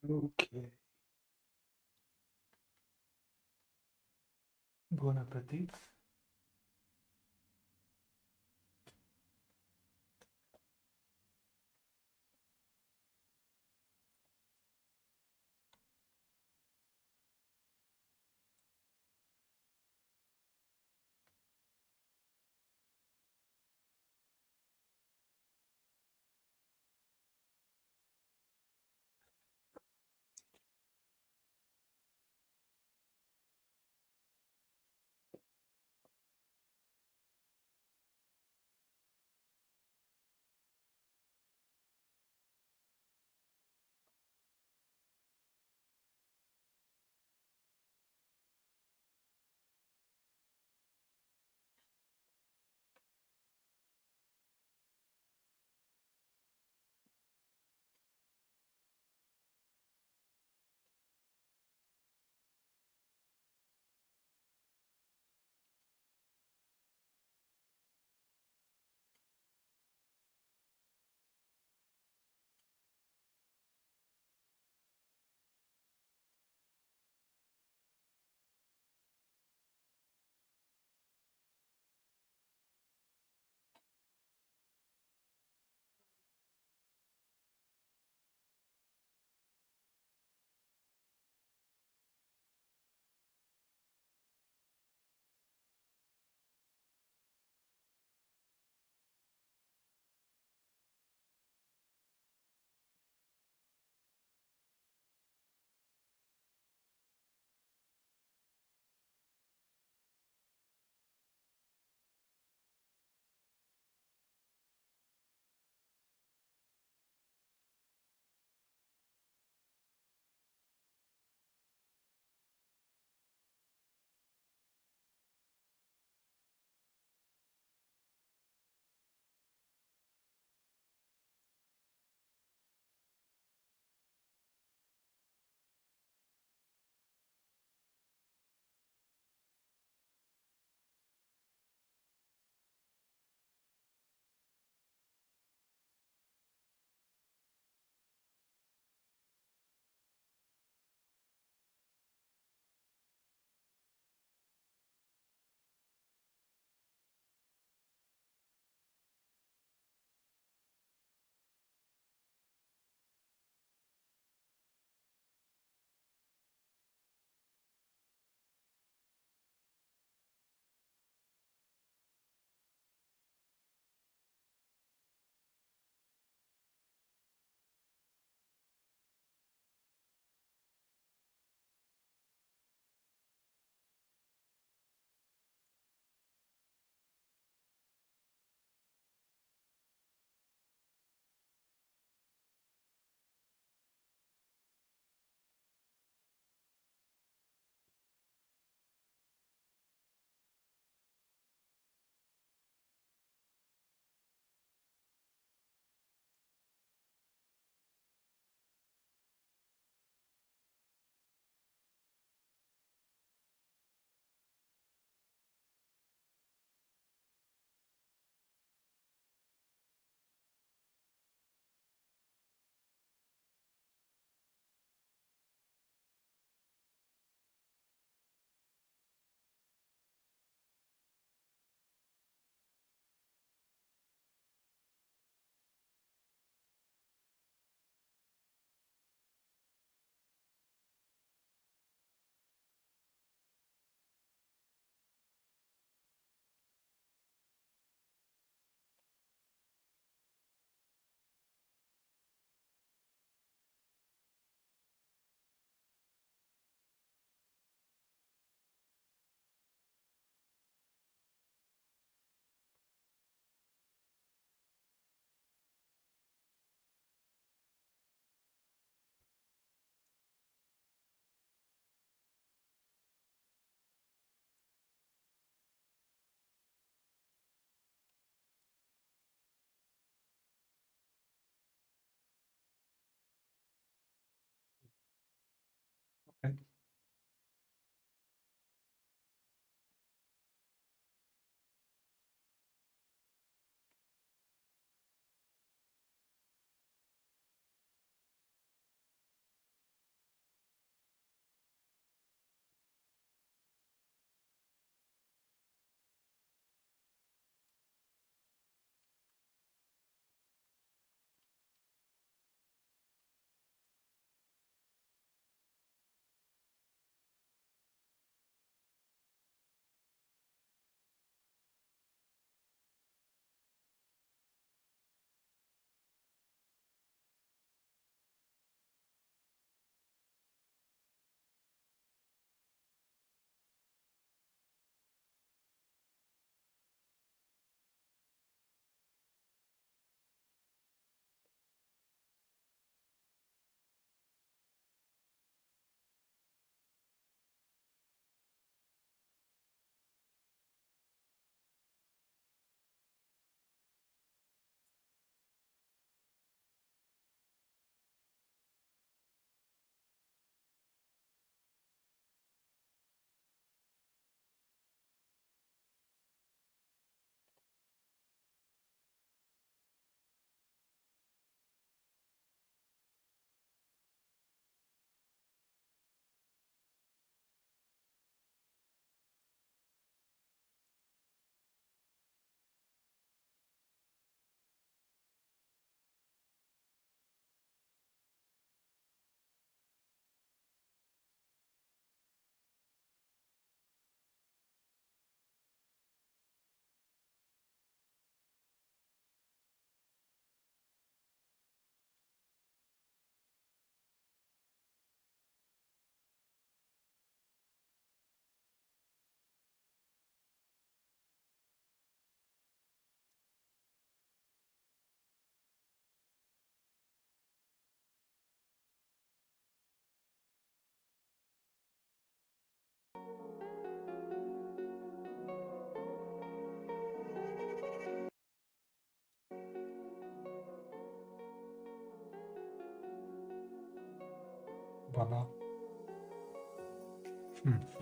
Okay. Bon appetit. bana. Hmm.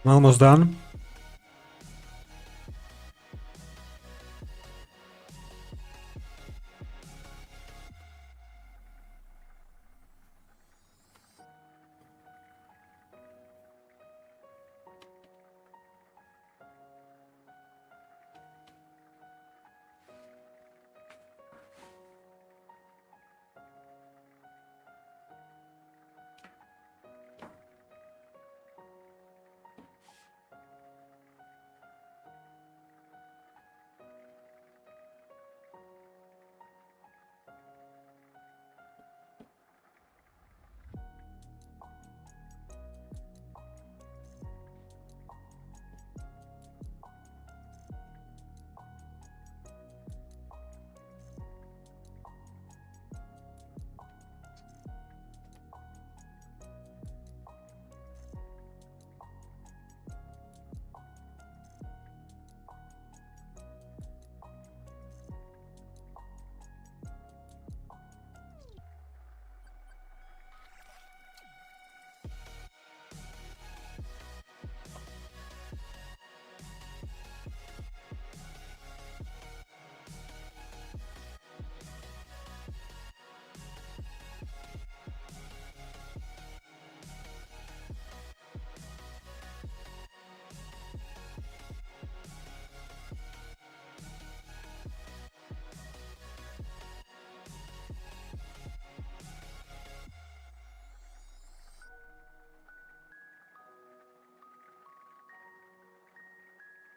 I'm almost done.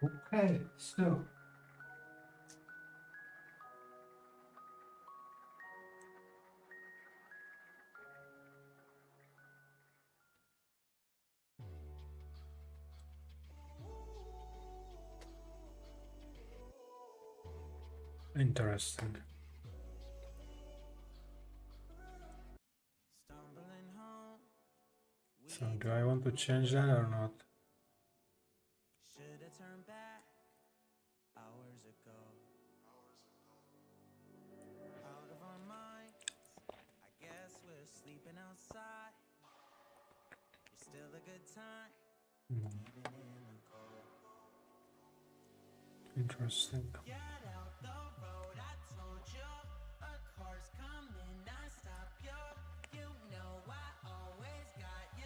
Okay, so interesting. So do I want to change that or not? Should have turned back hours ago. Out of our minds, I guess we're sleeping outside. You're still a good time, even in the cold. Interesting. Get out the road, I told you. A car's coming, I stop you. You know I always got you.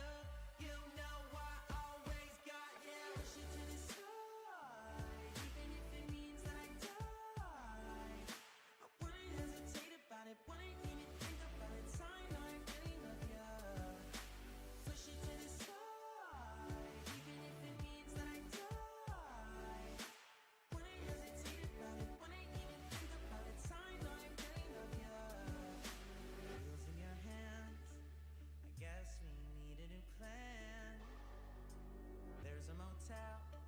You know I always got you. Push it to the side, even if it means that I die. I wouldn't hesitate about it, wouldn't even think about it. Sign, I really love you. Push it to the side, even if it means that I die. Wouldn't hesitate about it, wouldn't even think about it. Sign, I really love you. Wheels in your hands, I guess we need a new plan. There's a motel a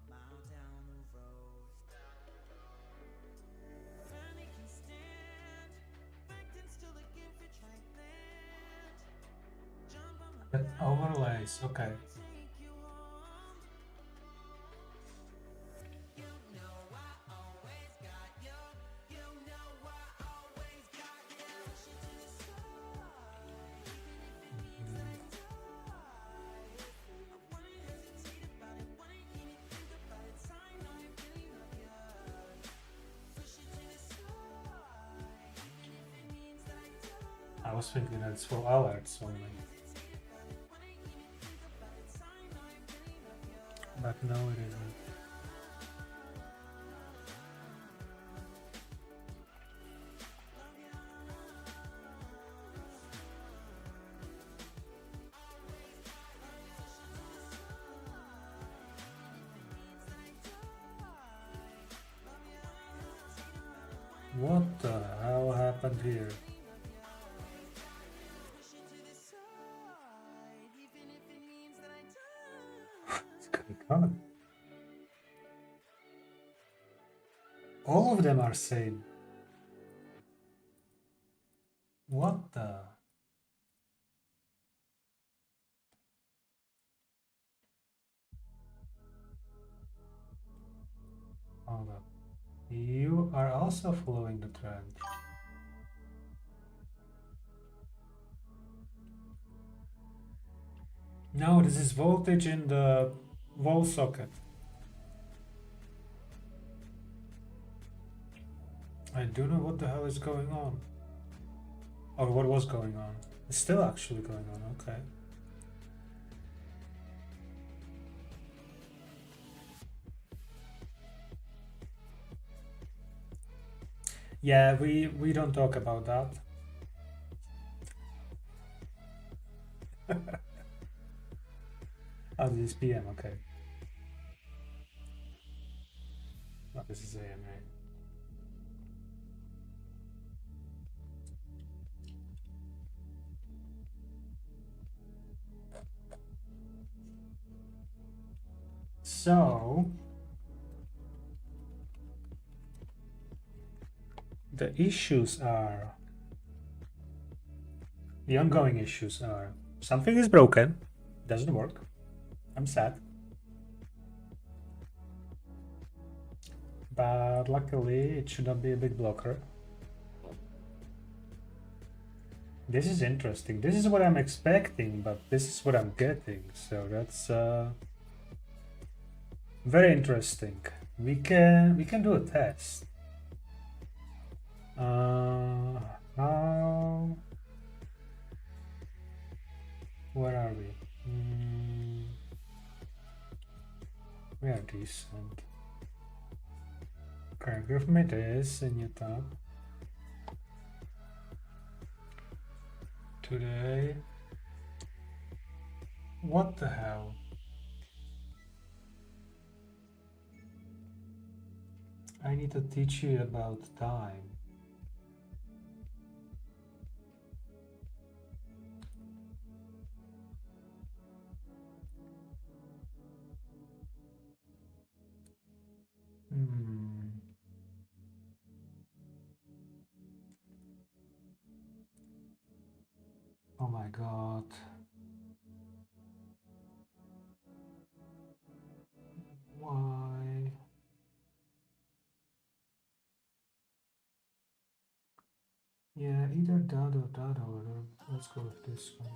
mile down the road. Finally can stand, backed and still looking for dry land. Jump on my But back, overlays, okay. take you home. You know I always got you. You know I always got you. Push it to the side, even if it means that I die. I wouldn't hesitate about it, wouldn't even think about it. Sign, I really love you. Push it to the side, even if it means that I die. I was thinking that's for alerts only. But no, it isn't. What the hell happened here? What's going on? All of them are same. What the? Hold up. You are also following the trend. No, this is voltage in the wall socket. I don't know what the hell is going on. Or what was going on. It's still actually going on, okay. Yeah, we don't talk about that. Oh, this is PM, okay. Oh, this is AM, right? So the issues are, the ongoing issues are, something is broken, doesn't work. I'm sad. But luckily it should not be a big blocker. This is interesting. This is what I'm expecting, but this is what I'm getting. So that's very interesting. We can do a test. How? Where are we? We are decent. Okay, give me this in your tab. Today. What the hell? I need to teach you about time. Hmm. Oh my god. Why? Yeah, either that or that order. Let's go with this one.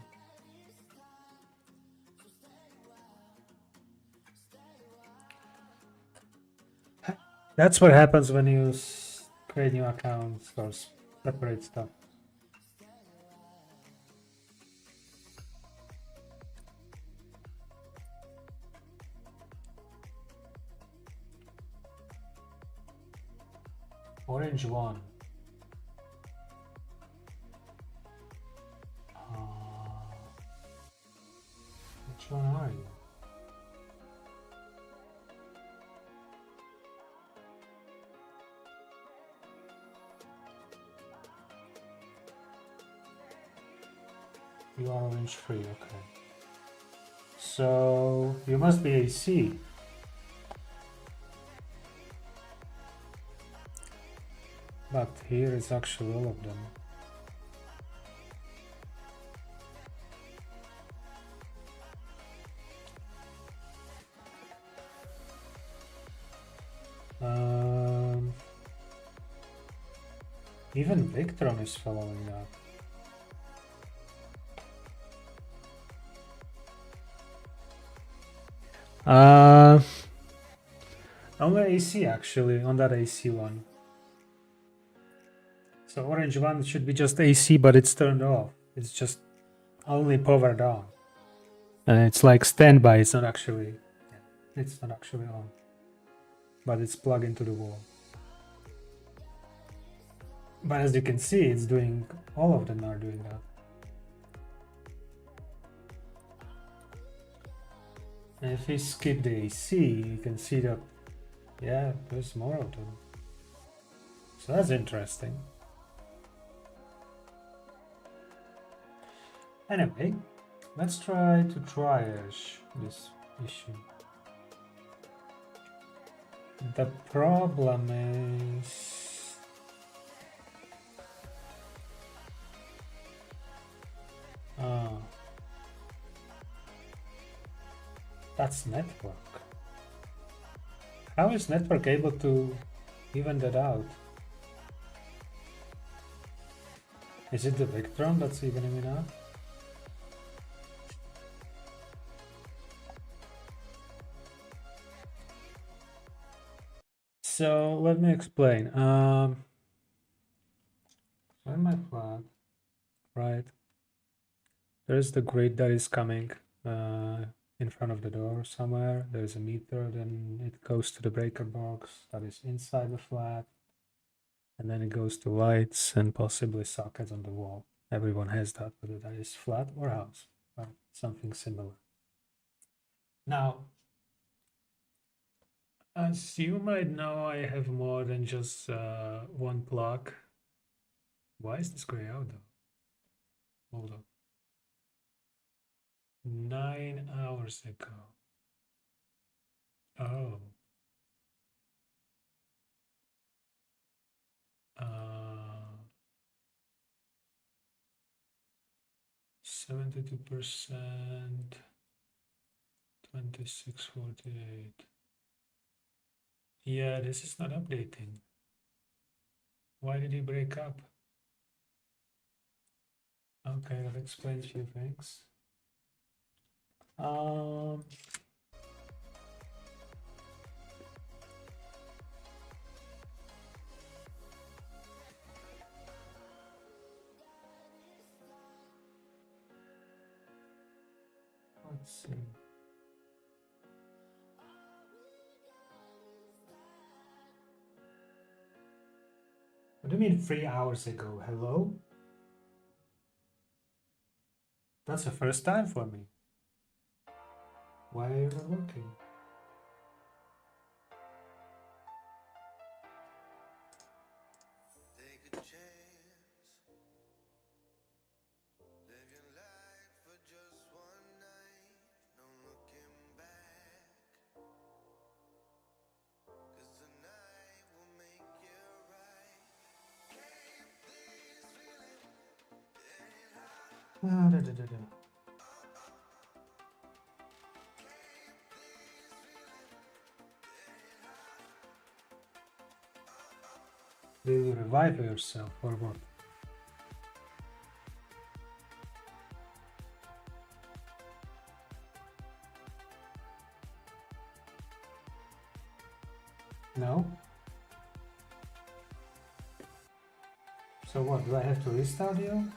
That's what happens when you create new accounts or separate stuff. Orange one. Which one are you? You are orange free, okay. So you must be AC. But here it's actually all of them. Even Victron is following that. Only AC actually, on that AC one. So orange one should be just AC, but it's turned off. It's just only powered on. And it's like standby, it's not actually on. But it's plugged into the wall. But as you can see, it's doing, all of them are doing that. And if we skip the AC, you can see that, yeah, there's more of them. So that's interesting. Anyway, let's try to triage this issue. The problem is... that's network. How is network able to even that out? Is it the Victron that's evening it out? So let me explain. On my flat, right, there's the grid that is coming in front of the door somewhere. There's a meter, then it goes to the breaker box that is inside the flat, and then it goes to lights and possibly sockets on the wall. Everyone has that, whether that is flat or house, right? Something similar. Now, as you might know, I have more than just one plug. Why is this gray out though? Hold up. 9 hours ago. Oh. 72%, 2648. Yeah, this is not updating. Why did he break up? Okay, that explains a few things. Let's see. What do you mean 3 hours ago? Hello? That's the first time for me. Why are you not working? Will you revive yourself or what? No? So what, do I have to restart you?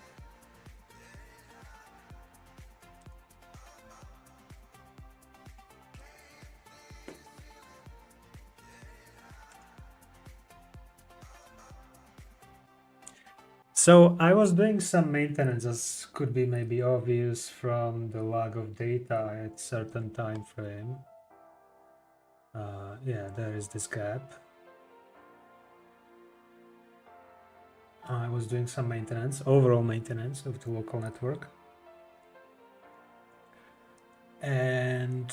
So I was doing some maintenance, as could be maybe obvious from the lag of data at certain time frame. Yeah, there is this gap. I was doing some maintenance, overall maintenance of the local network. And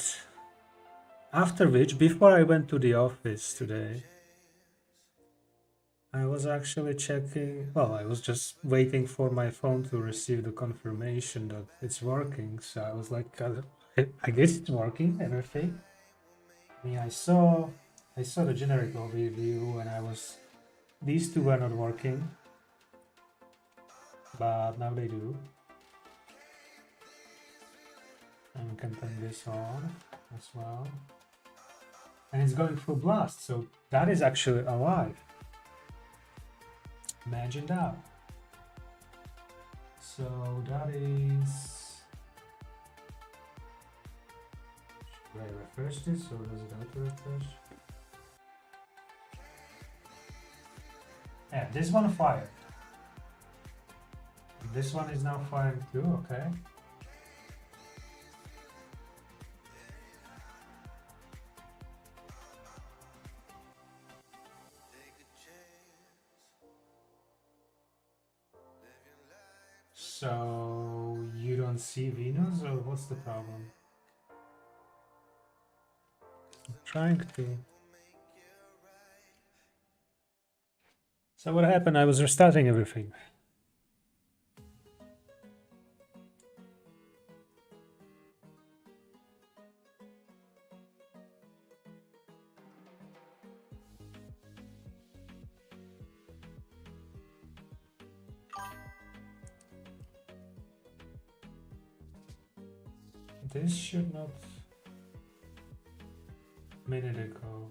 after which, before I went to the office today, I was actually checking, well, I was just waiting for my phone to receive the confirmation that it's working. So I was like, I guess it's working, everything. I mean, I saw the generic overview and these two were not working, but now they do. And we can turn this on as well. And it's going through blast, so that is actually alive. Imagine that. So that is... Should I refresh this or does it auto refresh? Yeah, this one fired. This one is now firing too, okay. So you don't see Venus or what's the problem? I'm trying to. So what happened? I was restarting everything. This should not... Minute ago.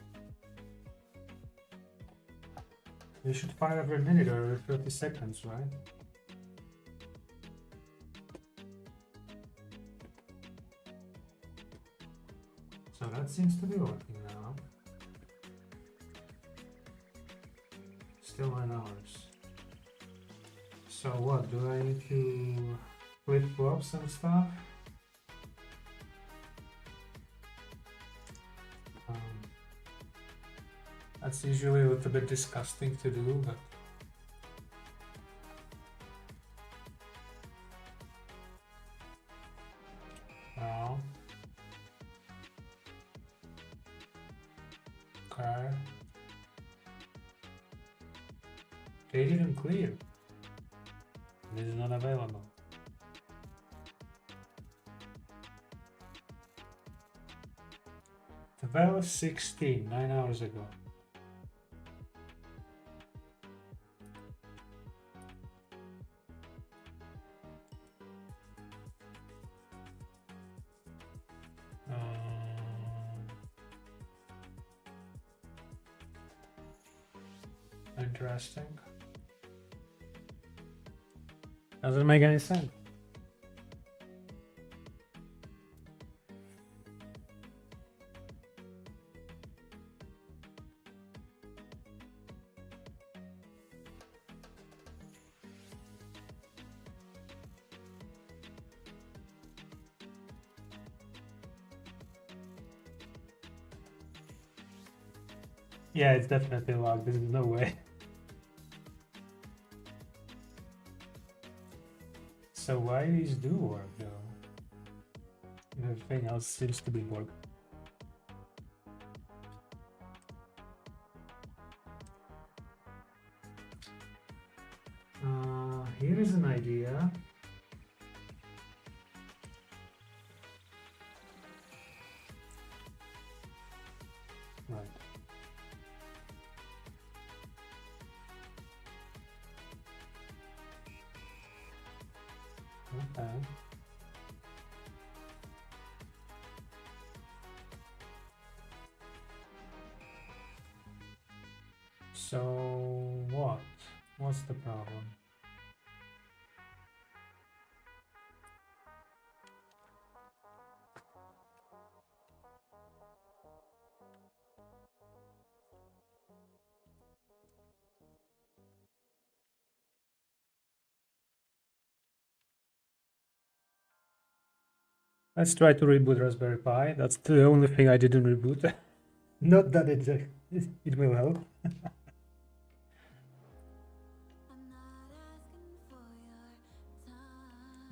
You should fire every minute or every 30 seconds, right? So that seems to be working now. Still 9 hours. So what, do I need to flip-flop some stuff? That's usually a little bit disgusting to do, but no. Okay. They didn't clear. This is not available. The value is 16, 9 hours ago. Interesting. Doesn't make any sense. Yeah, it's definitely locked. There's no way. So why these do work though? Everything else seems to be working. Here is an idea. Right. Okay. So what? What's the problem? Let's try to reboot Raspberry Pi. That's the only thing I didn't reboot. Not that it will help.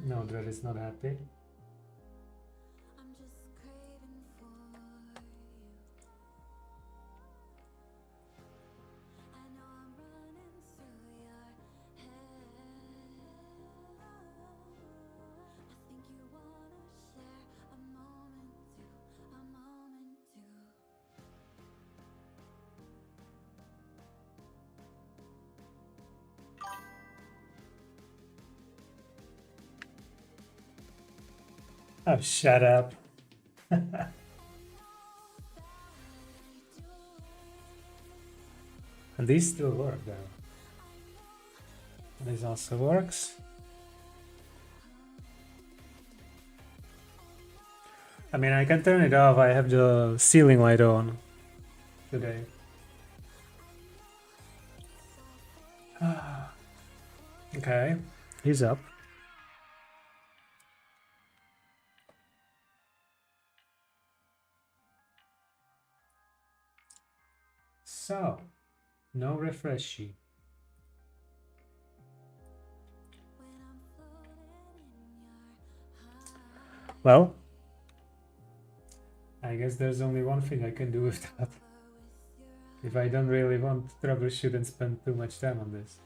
No, Dread is not happy. Oh, shut up. And these still work though. This also works. I mean, I can turn it off. I have the ceiling light on today. Okay, he's up. So, no refreshy. Well, I guess there's only one thing I can do with that. If I don't really want to troubleshoot and spend too much time on this.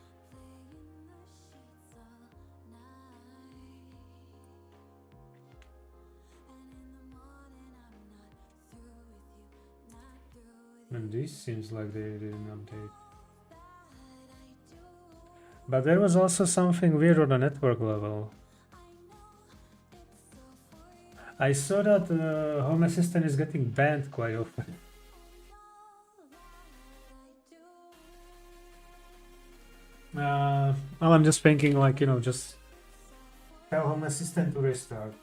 And this seems like they didn't update. But there was also something weird on the network level. I saw that Home Assistant is getting banned quite often. Well, I'm just thinking, like, you know, just tell Home Assistant to restart.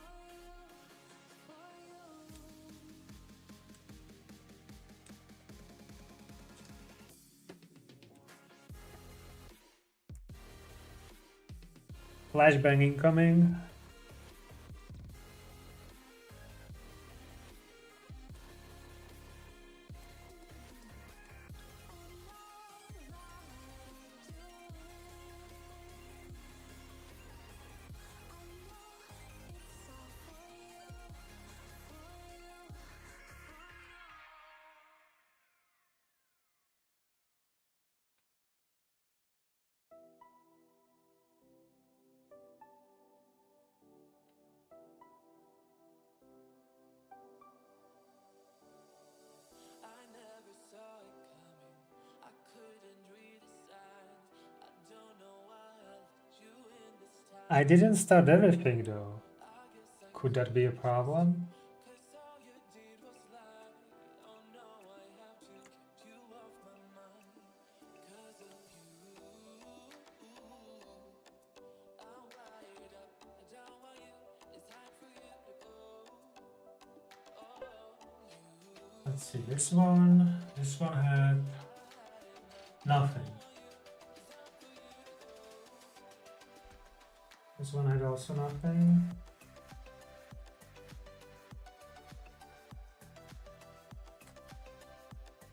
Flashbang incoming. I didn't start everything though. Could that be a problem? Let's see, this one had nothing. This one had also nothing.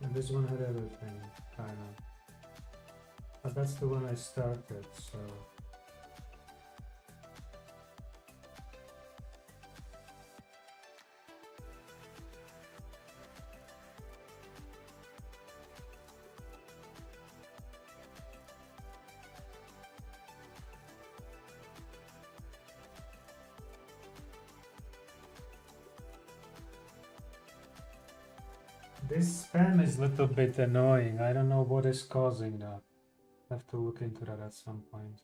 And this one had everything, kind of. But that's the one I started, so... This spam is a little bit annoying. I don't know what is causing that. I have to look into that at some point.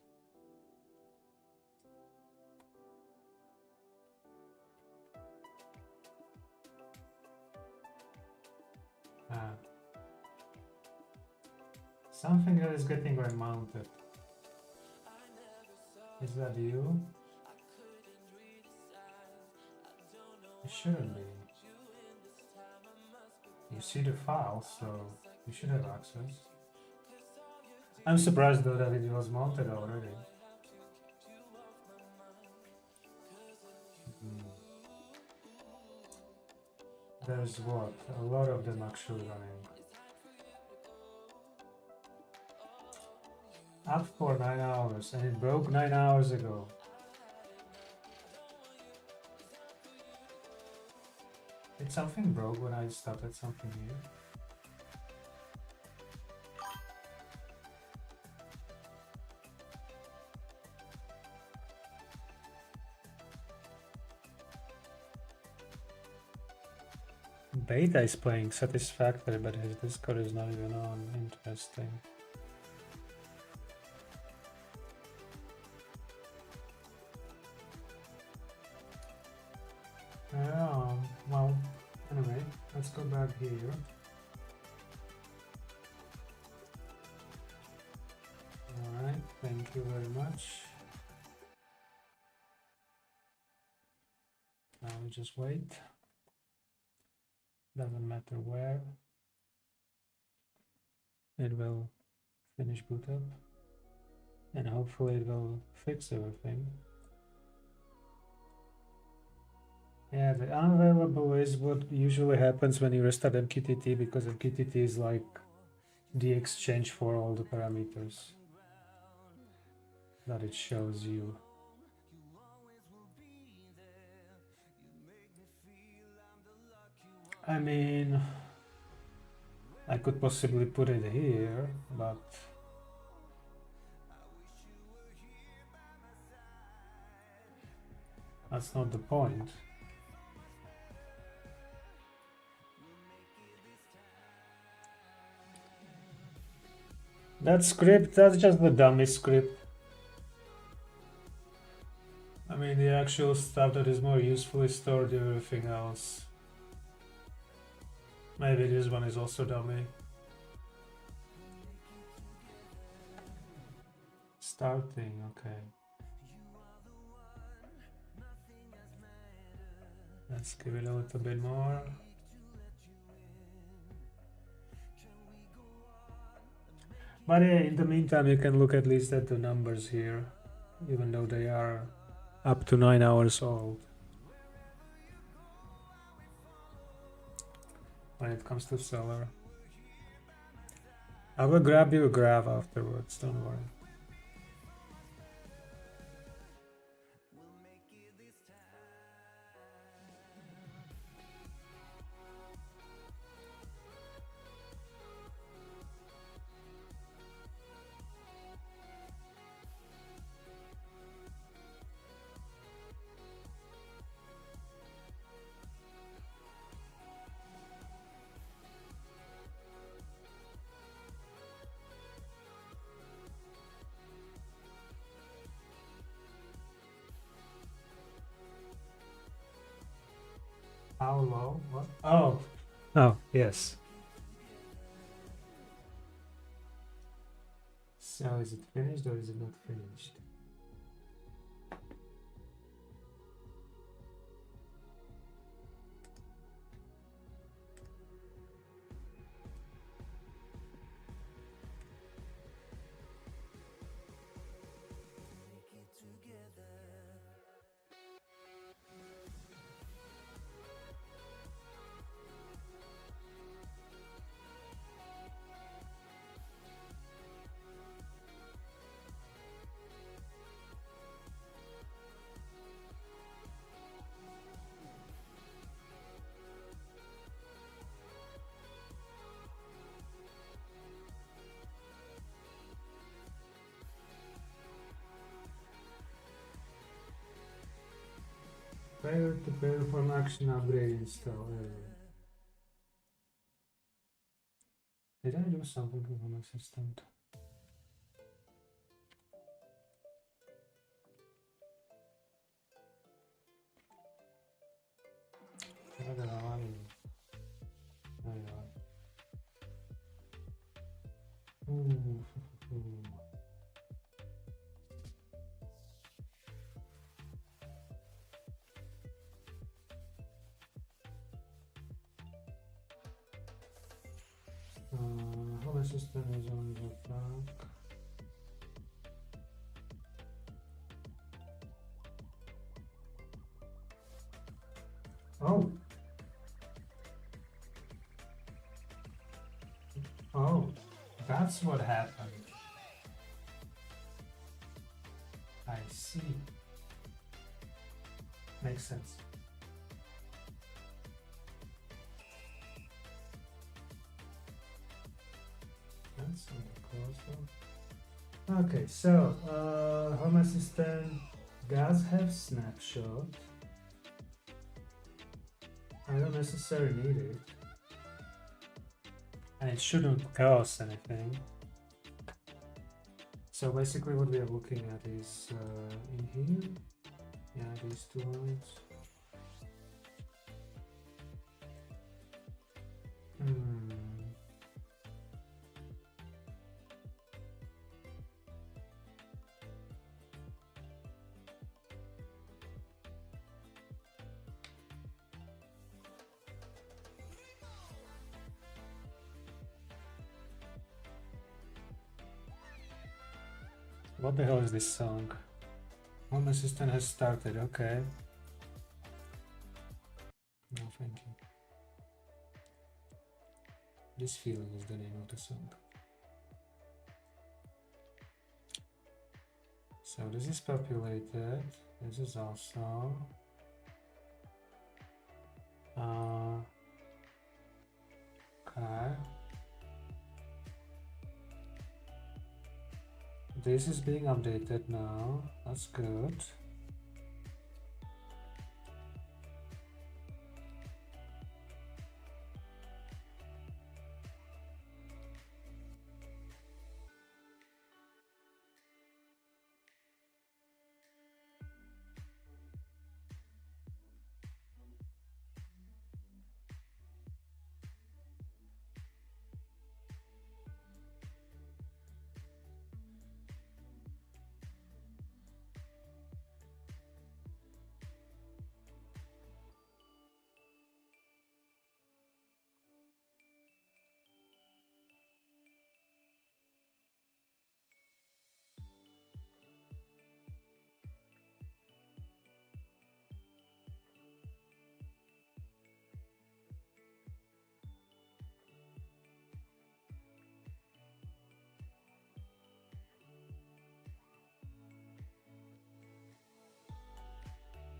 Ah. Something that is getting remounted. Is that you? It shouldn't be. You see the file, so you should have access. I'm surprised though that it was mounted already. There's what? A lot of them actually running. Up for 9 hours, and it broke 9 hours ago. Did something broke when I started something new? Beta is playing satisfactory, but his Discord is not even on. Interesting. Well, anyway, let's go back here. Alright, thank you very much. Now we just wait. Doesn't matter where. It will finish boot up. And hopefully it will fix everything. Yeah, the unavailable is what usually happens when you restart MQTT, because MQTT is like the exchange for all the parameters that it shows you. I mean, I could possibly put it here, but that's not the point. That script, that's just the dummy script. I mean, the actual stuff that is more useful is stored in everything else. Maybe this one is also dummy. Starting, okay. Let's give it a little bit more. But yeah, in the meantime, you can look at least at the numbers here, even though they are up to 9 hours old. When it comes to seller, I will grab you a graph afterwards, don't worry. How low? What? Oh. Oh, yes. So is it finished or is it not finished? Failure to perform action upgrade install error. Did I do something with Home Assistant? Where the hell are you? There you are. Ooh. Home Assistant is on the back. Oh. Oh, that's what happened. I see. Makes sense. That's on the close. Okay, so Home Assistant does have snapshot. I don't necessarily need it. And it shouldn't cost anything. So basically what we are looking at is in here. Yeah, these two lines. What the hell is this song? Home Assistant has started, okay. No, thank you. This feeling is the name of the song. So this is populated. This is also. Okay. This is being updated now. That's good.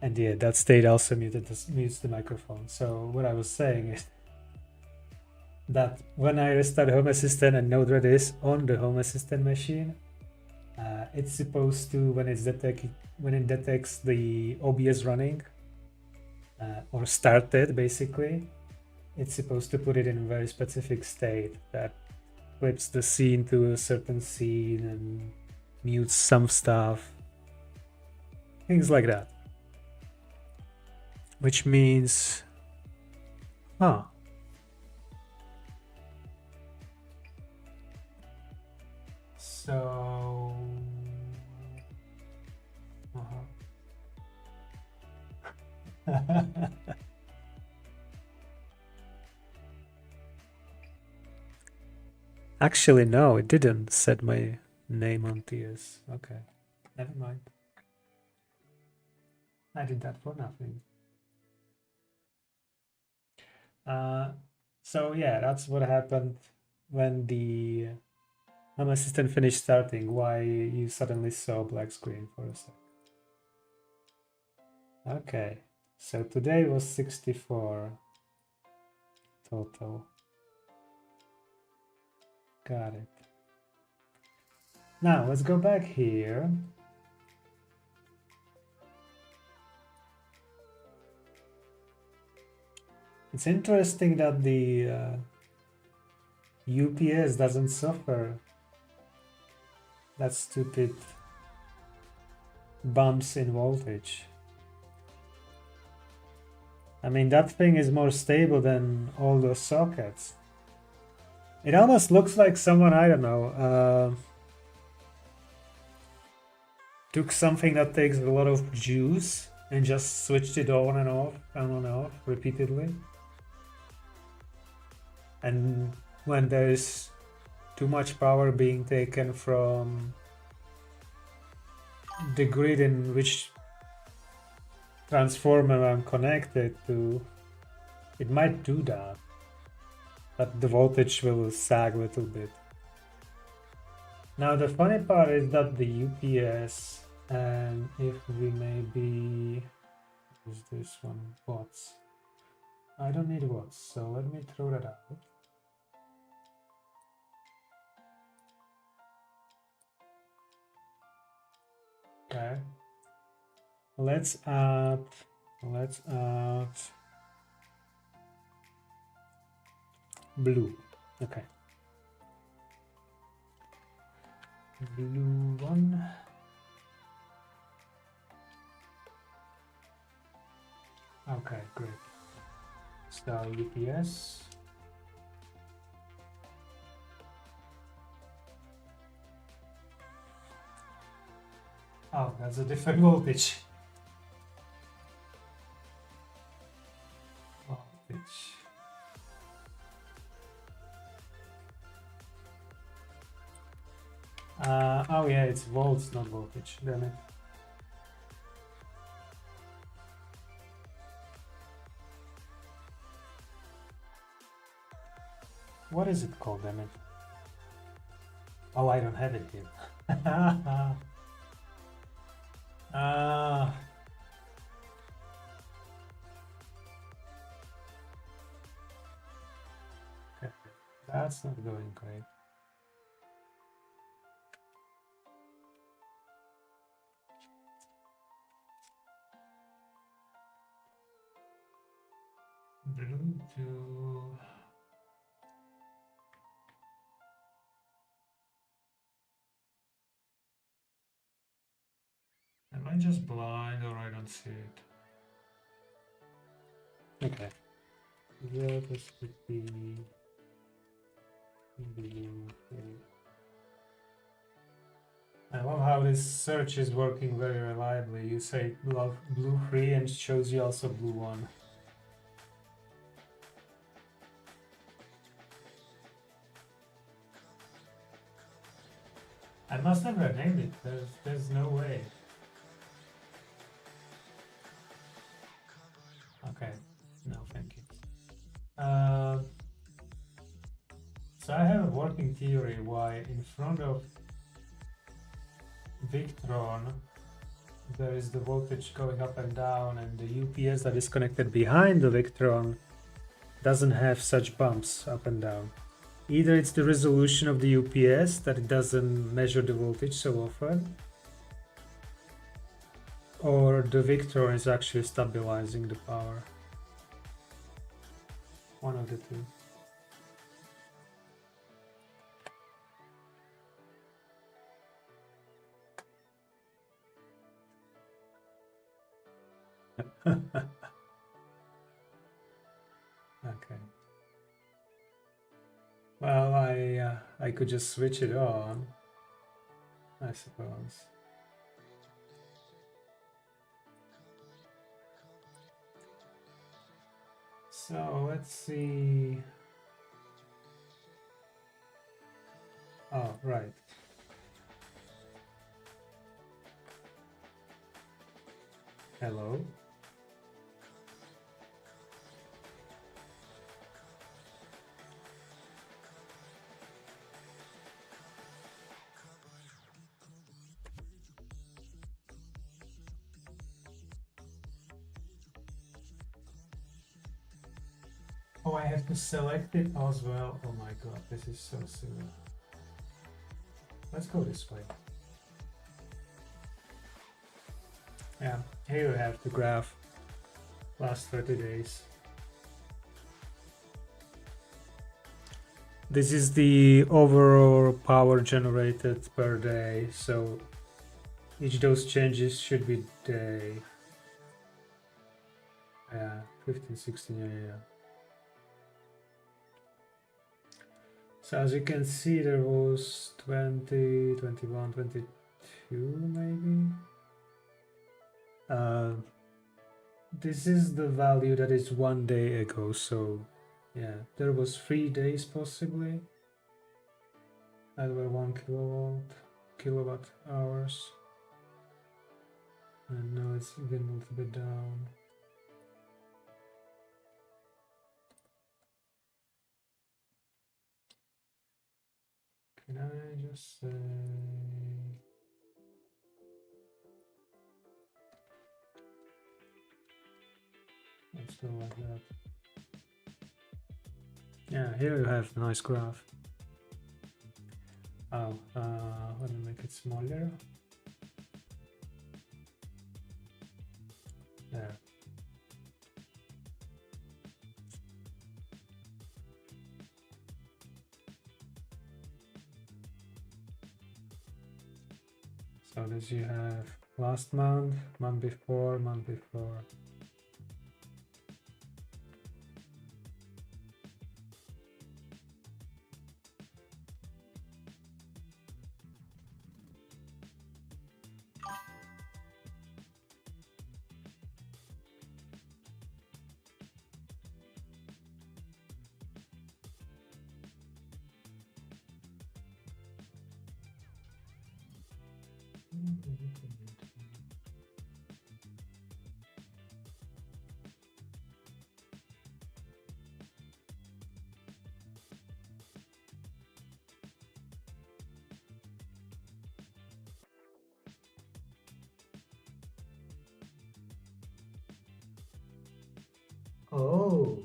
And yeah, that state also mutes the microphone. So what I was saying is that when I restart Home Assistant and Node-RED is on the Home Assistant machine, it's supposed to, when it detects the OBS running or started, basically, it's supposed to put it in a very specific state that flips the scene to a certain scene and mutes some stuff, things like that. Which means, so, actually, no, it didn't set my name on TS. Okay, never mind. I did that for nothing. So yeah, that's what happened when the Home Assistant finished starting. Why you suddenly saw a black screen for a sec. Okay, so today was 64 total. Got it. Now let's go back here. It's interesting that the UPS doesn't suffer that stupid bumps in voltage. I mean, that thing is more stable than all those sockets. It almost looks like someone, I don't know, took something that takes a lot of juice and just switched it on and off repeatedly. And when there's too much power being taken from the grid in which transformer I'm connected to, it might do that, but the voltage will sag a little bit. Now the funny part is that the UPS, and if we maybe use this one, watts. I don't need watts, so let me throw that out. Okay. Let's add blue. Okay. Blue one. Okay, great. So UPS. Oh, that's a different voltage. Oh yeah, it's volts, not voltage. Damn it. What is it called, damn it? Oh, I don't have it here. Okay. That's not going great. Bluetooth. Am I just blind or I don't see it? Okay. Yeah, this could be blue. I love how this search is working very reliably. You say love blue 3 and it shows you also blue 1. I must have renamed it. There's no way. Okay. No, thank you. So I have a working theory why in front of Victron there is the voltage going up and down, and the UPS that is connected behind the Victron doesn't have such bumps up and down. Either it's the resolution of the UPS that it doesn't measure the voltage so often, or the Victron is actually stabilizing the power. One of the two. Okay. Well, I could just switch it on, I suppose. So let's see. Oh, right. Hello. Oh, I have to select it as well. Oh my god, this is so silly. Let's go this way. Yeah, here you have the graph. Last 30 days. This is the overall power generated per day, so each of those changes should be day. Yeah, 15, 16, yeah. So as you can see, there was 20, 21, 22 maybe. This is the value that is 1 day ago, so yeah, there was 3 days possibly that were 1 kilowatt hours, and now it's even a little bit down. Can I just say let's go like that? Yeah, here you have a nice graph. Oh, let me make it smaller. There. So this you have last month, month before, month before. Oh.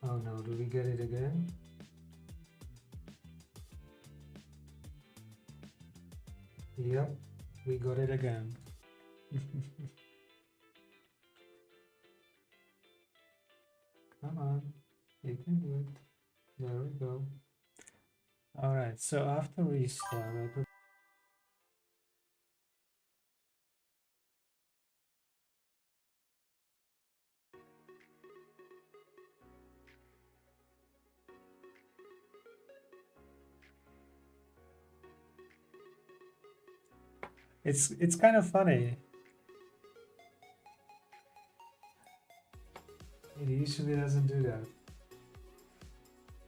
Oh no, do we get it again? Yep, we got it again. Come on, you can do it. There we go. All right, so after restart, it's kind of funny. It usually doesn't do that.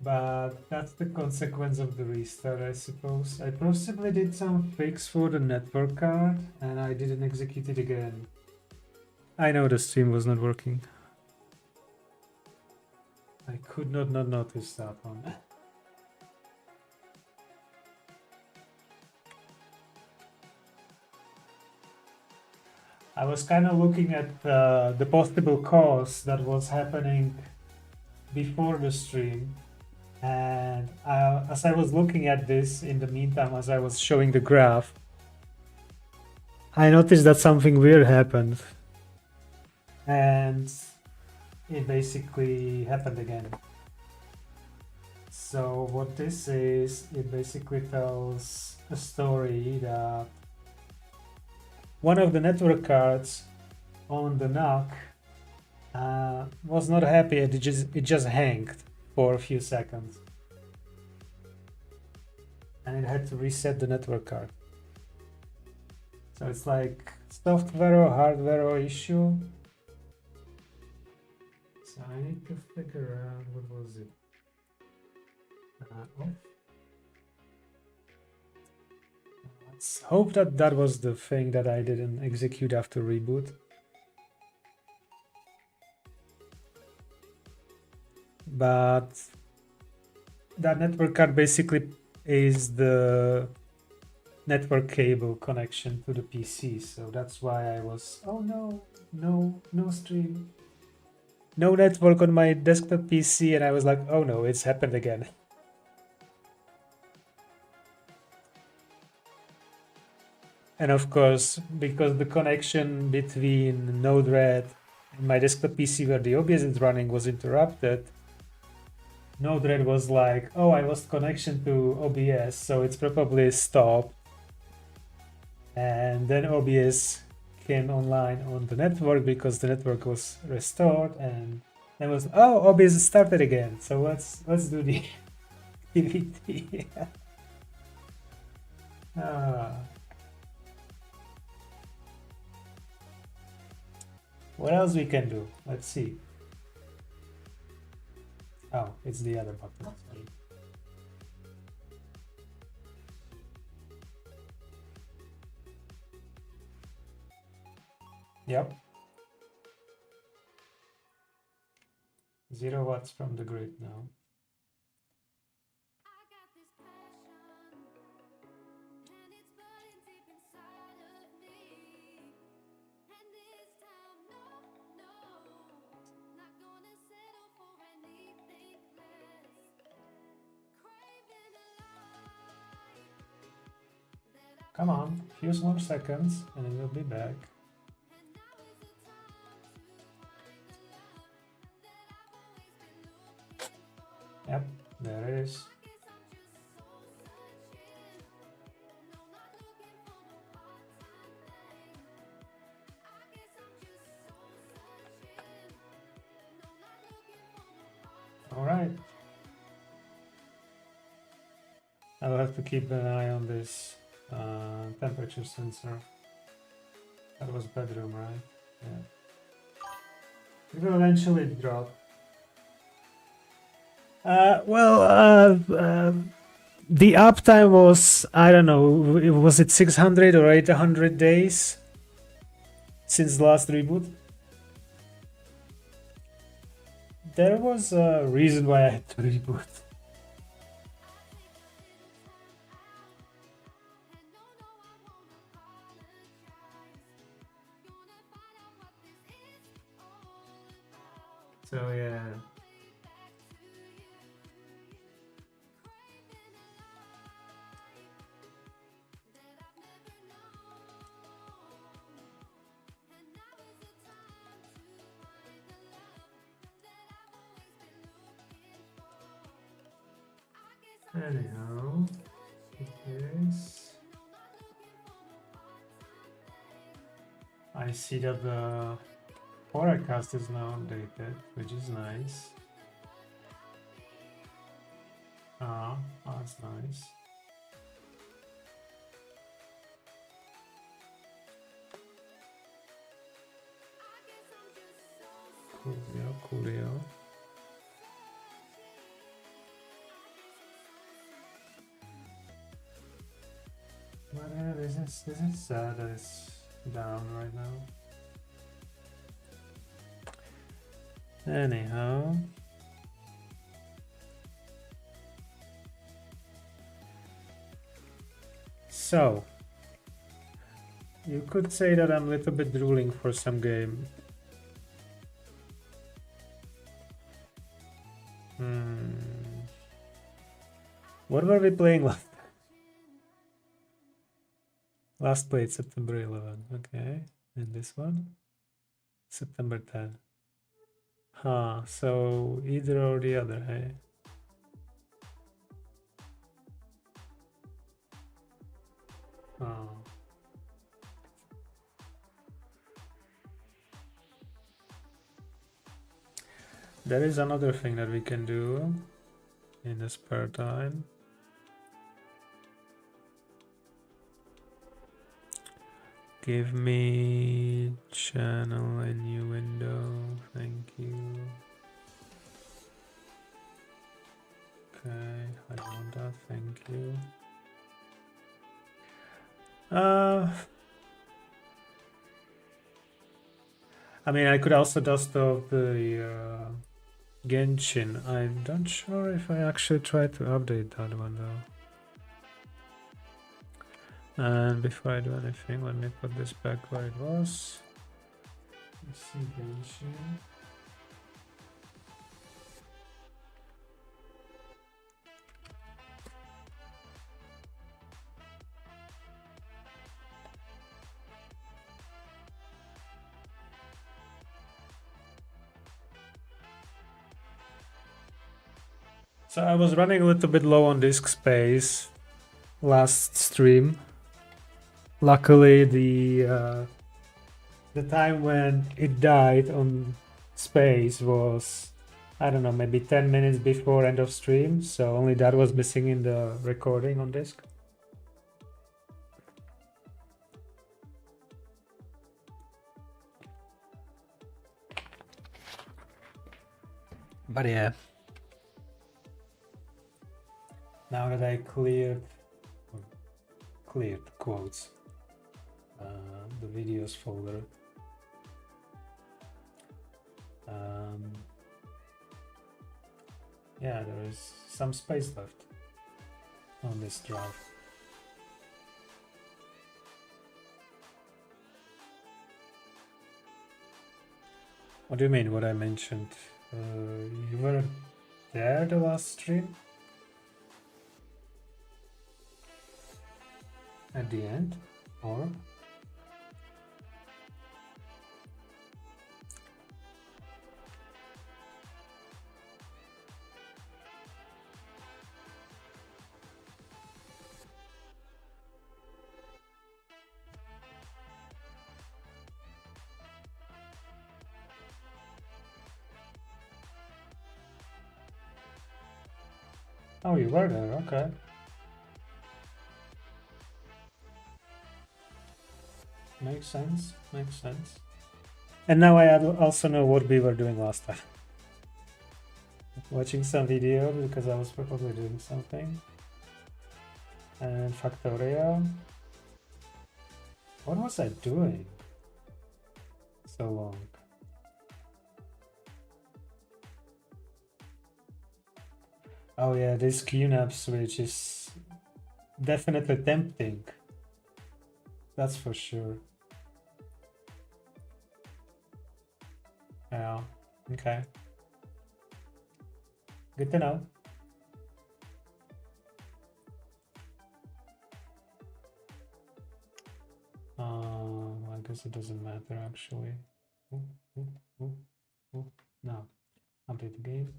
But that's the consequence of the restart, I suppose. I possibly did some fix for the network card and I didn't execute it again. I know the stream was not working. I could not notice that one. I was kind of looking at the possible cause that was happening before the stream. And as I was looking at this in the meantime, as I was showing the graph, I noticed that something weird happened. And it basically happened again. So what this is, it basically tells a story that one of the network cards on the NUC was not happy and it just hanged for a few seconds. And it had to reset the network card. So it's like software or hardware issue. So I need to figure out what was it. Let's hope that that was the thing that I didn't execute after reboot. But that network card basically is the network cable connection to the PC. So that's why I was, oh no, no stream. no network on my desktop PC, and I was like, oh no, it's happened again. And of course, because the connection between Node-RED and my desktop PC where the OBS is running was interrupted, Node-RED was like, oh, I lost connection to OBS, so it's probably stopped. And then OBS came online on the network because the network was restored, and it was, oh, OBS started again. So let's do the activity. Ah. What else we can do? Let's see. Oh, it's the other button. Sorry. Yep. 0 watts from the grid now. Come on, few more seconds and it will be back. Yep, there it is. All right. I will have to keep an eye on this temperature sensor. That was bedroom, right? Yeah. It will eventually drop. The uptime was, I don't know, was it 600 or 800 days since the last reboot? There was a reason why I had to reboot. So yeah. Anyhow, yes. I see that the forecast is now updated, which is nice. That's nice. Coolio. But this is sad that it's down right now. Anyhow. So, you could say that I'm a little bit drooling for some game. What were we playing last? Last played September 11. Okay, and this one? September 10. Huh, so either or the other, hey? Oh. There is another thing that we can do in the spare time. Give me channel a new window, thank you. Okay, I don't want that, thank you. I mean, I could also dust off the Genshin. I'm not sure if I actually tried to update that one though. And before I do anything, let me put this back where it was. Let's see Genshin. So I was running a little bit low on disk space last stream. Luckily, the time when it died on space was, I don't know, maybe 10 minutes before end of stream. So only that was missing in the recording on disk. But yeah, now that I cleared quotes the videos folder, yeah, there is some space left on this drive. What do you mean? What I mentioned? You were there the last stream? At the end? Or? Oh, you were there, okay. Makes sense, makes sense. And now I also know what we were doing last time. Watching some video because I was probably doing something. And Factorio. What was I doing so long? Oh yeah, this QNAP switch is definitely tempting. That's for sure. Yeah, okay. Good to know. I guess it doesn't matter actually. No, update the game.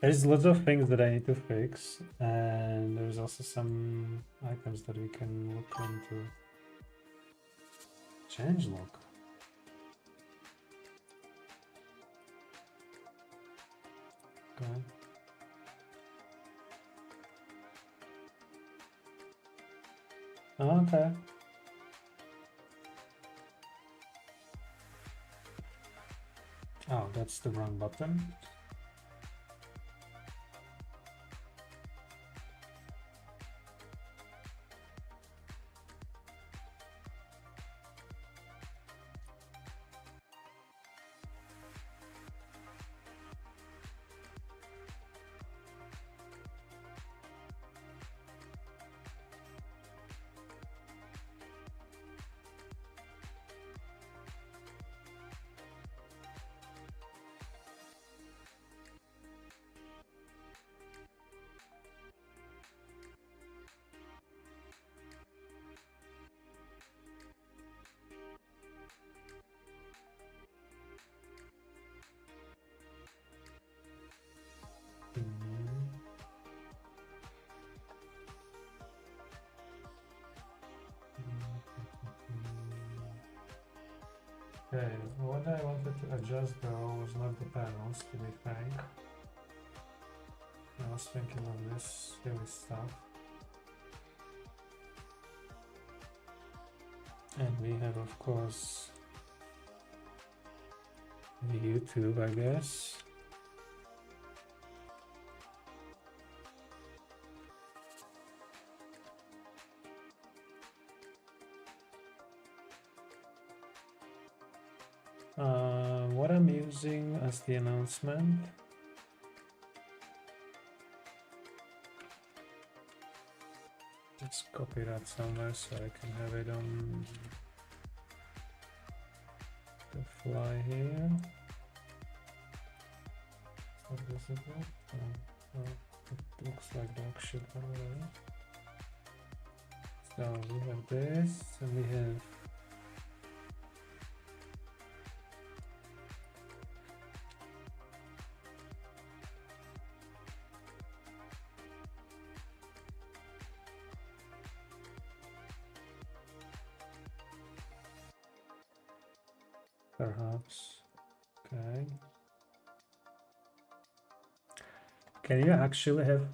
There's lots of things that I need to fix, and there's also some items that we can look into. Change log. Okay. Okay. Oh, that's the wrong button. Okay, what I wanted to adjust though was not the panels, to be frank. I was thinking of this silly stuff. And we have, of course, the YouTube, I guess. What I'm using as the announcement. Let's copy that somewhere so I can have it on the fly here. It's not visible. It looks like dog shit, but whatever. So we have this, and we have perhaps. Okay. Can you actually have?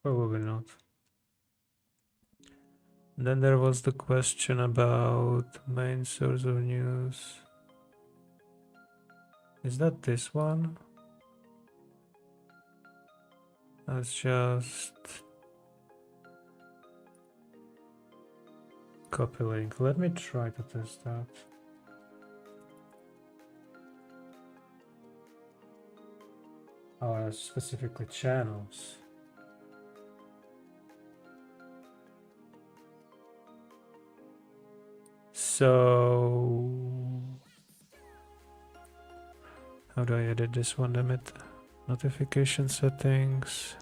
Probably not. Then there was the question about main source of news. Is that this one? Let's just copy link. Let me try to test that. Specifically channels. So how do I edit this one? Limit notification settings.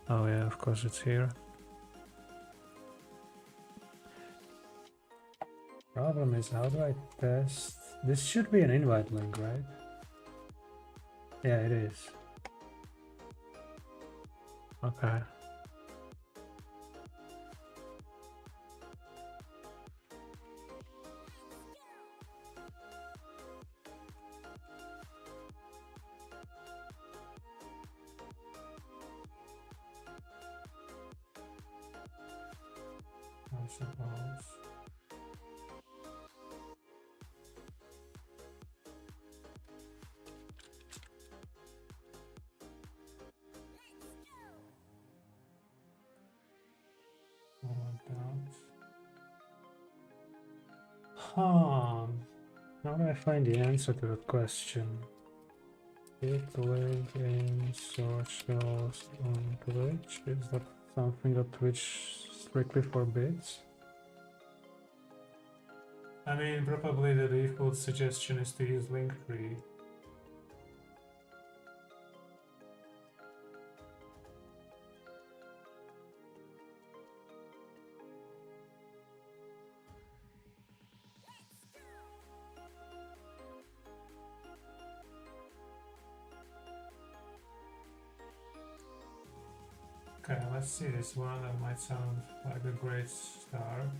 Oh yeah, of course it's here. Problem is, how do I test? This should be an invite link, right? Yeah, it is. Okay. I suppose. Like that. Huh. How do I find the answer to the question? Hit link in socials on Twitch. Is that something that Twitch strictly forbids? I mean, probably the default suggestion is to use Linktree. Okay, let's see this one. That might sound like a great start.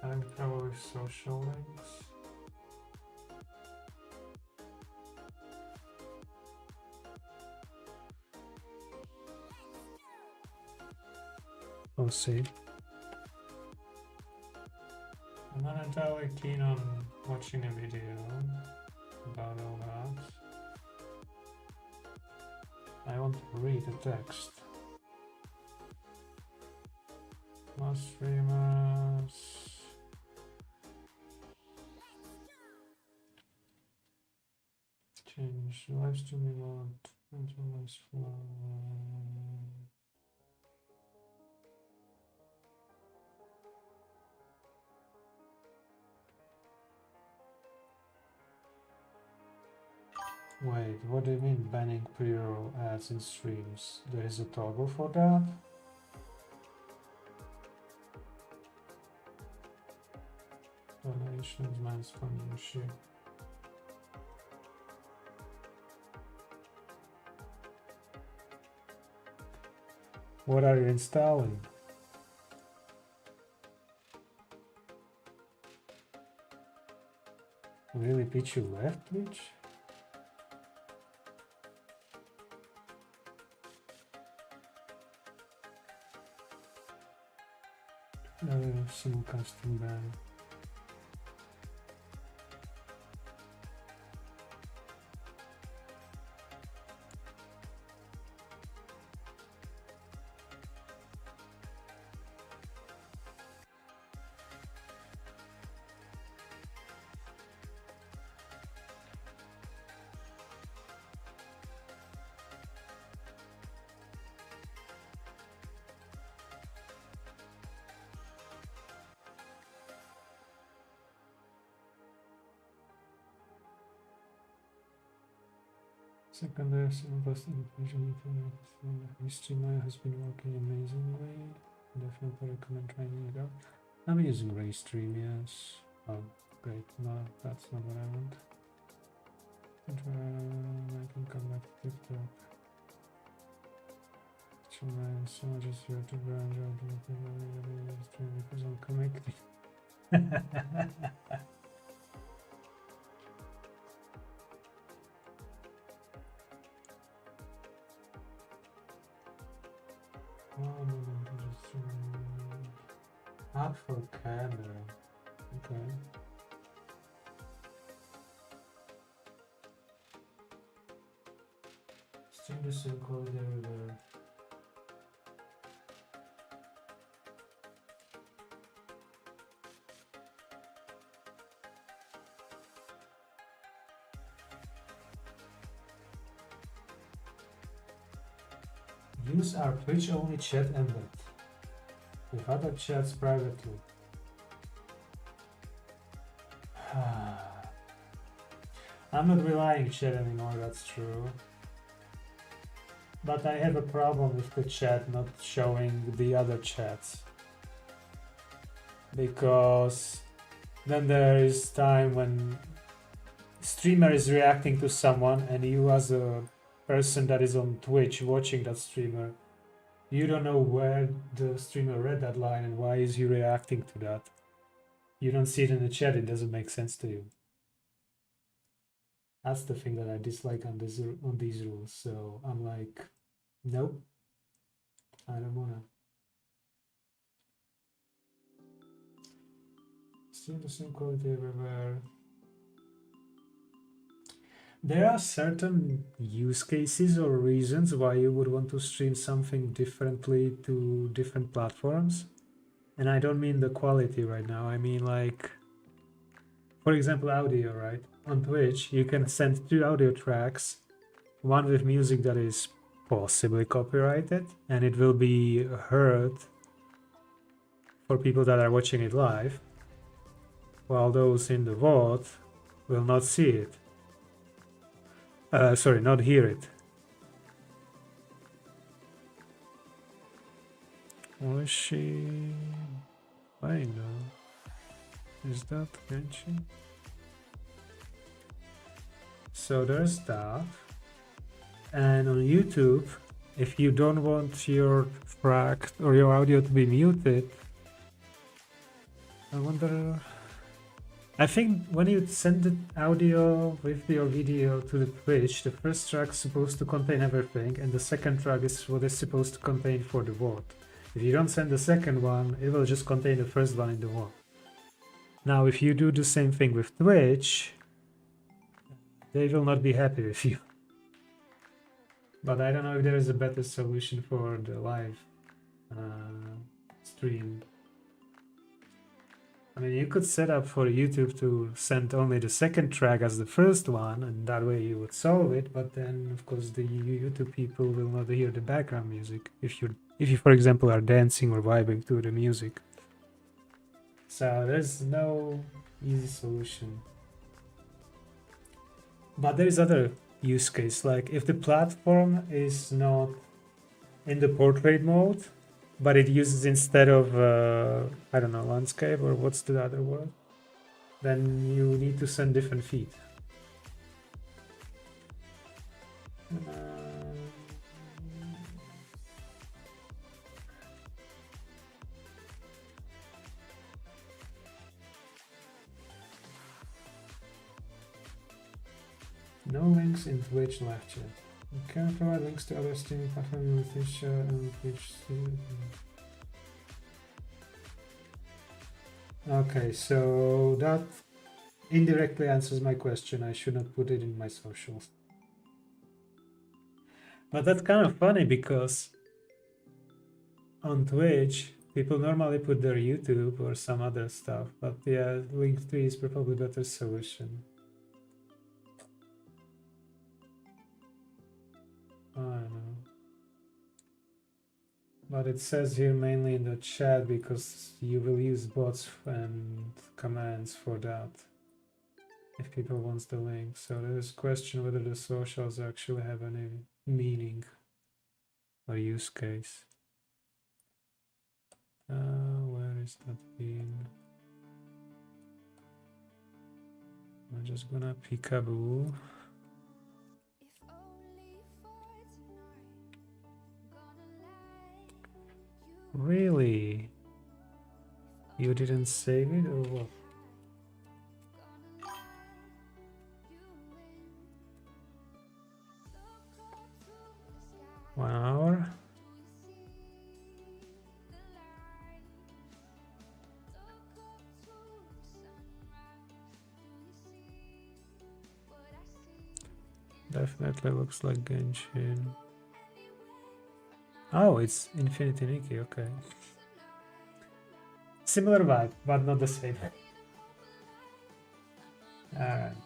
I'm probably social links. We'll see. I'm not entirely keen on watching a video about all that. I want to read the text. Most streamers. Change live streaming mode. Less flow. Wait, what do you mean banning pre-roll ads in streams? There is a toggle for that? Donations, man sponsorship. What are you installing? Really, Pichu left Twitch? Simulcasting ban. Secondary simulcast inclusion history has been working amazingly. Definitely recommend trying it out. I'm using Raystream, yes. Oh, great. No, that's not what I want. I can come back to TikTok. So I just here to branch out because I'm connected. App for camera. Okay. Stream the same quality everywhere. Use our Twitch only chat embed with other chats privately. I'm not relying chat anymore, that's true. But I have a problem with the chat not showing the other chats. Because then there is time when streamer is reacting to someone and you as a person that is on Twitch watching that streamer, you don't know where the streamer read that line and why is he reacting to that. You don't see it in the chat, it doesn't make sense to you. That's the thing that I dislike on these rules. So I'm like, nope, I don't wanna. Still the same quality everywhere. There are certain use cases or reasons why you would want to stream something differently to different platforms. And I don't mean the quality right now. I mean like, for example, audio, right? On Twitch, you can send 2 audio tracks, one with music that is possibly copyrighted, and it will be heard for people that are watching it live, while those in the VOD will not see it. Sorry, not hear it. What is she playing now? Is that Genshin? So there's that. And on YouTube, if you don't want your track or your audio to be muted, I wonder. I think when you send the audio with your video to the Twitch, the first track is supposed to contain everything, and the second track is what it's supposed to contain for the VOD. If you don't send the second one, it will just contain the first one in the VOD. Now, if you do the same thing with Twitch, they will not be happy with you. But I don't know if there is a better solution for the live stream. I mean, you could set up for YouTube to send only the second track as the first one, and that way you would solve it. But then, of course, the YouTube people will not hear the background music if you, for example, are dancing or vibing to the music. So there's no easy solution. But there is other use case, like if the platform is not in the portrait mode, but it uses instead of I don't know, landscape, or what's the other word, then you need to send different feed. No links in Twitch live chat. You can provide links to other streaming platforms with Twitch and Twitch. Okay, so that indirectly answers my question. I should not put it in my socials. But that's kind of funny because on Twitch, people normally put their YouTube or some other stuff. But yeah, Linktree is probably a better solution. I don't know. But it says here mainly in the chat because you will use bots and commands for that if people wants the link. So there's a question whether the socials actually have any meaning or use case. Where is that pin? I'm just gonna peekaboo. Really? You didn't save it or what? 1 hour? Definitely looks like Genshin. Oh, it's Infinity Nikki, okay. Similar vibe, but not the same. Alright.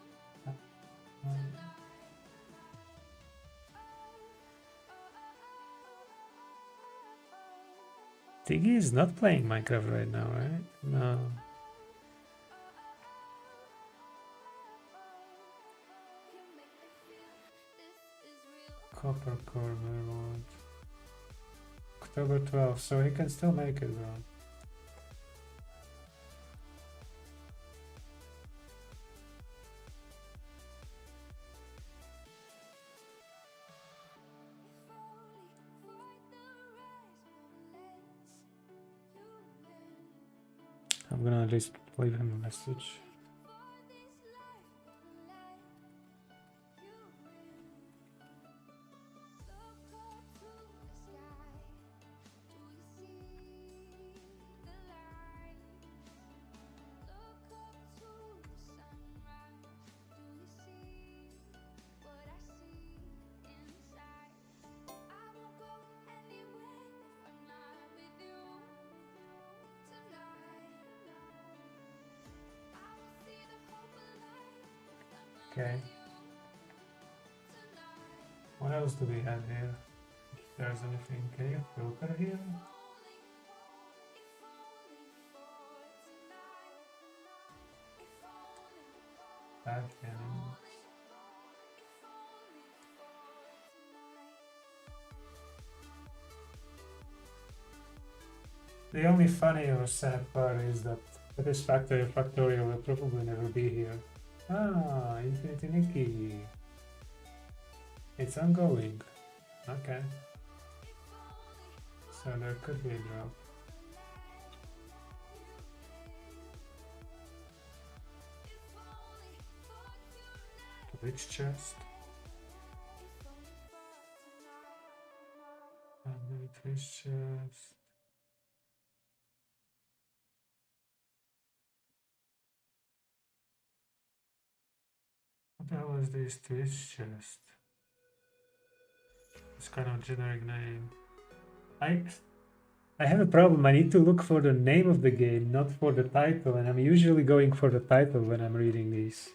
Tiggy is not playing Minecraft right now, right? No. Copper core Merlord. October 12th, so he can still make it, bro. I'm gonna at least leave him a message. Okay. What else do we have here? If there's anything, can you filter here? Bad feelings. The only funny or sad part is that this factorial will probably never be here. Ah, Infinity Nikki. It's ongoing. Okay. So there could be a drop. Rich chest. And then rich chest. What the hell is this Twitch chest? It's kind of generic name. I have a problem. I need to look for the name of the game, not for the title, and I'm usually going for the title when I'm reading these.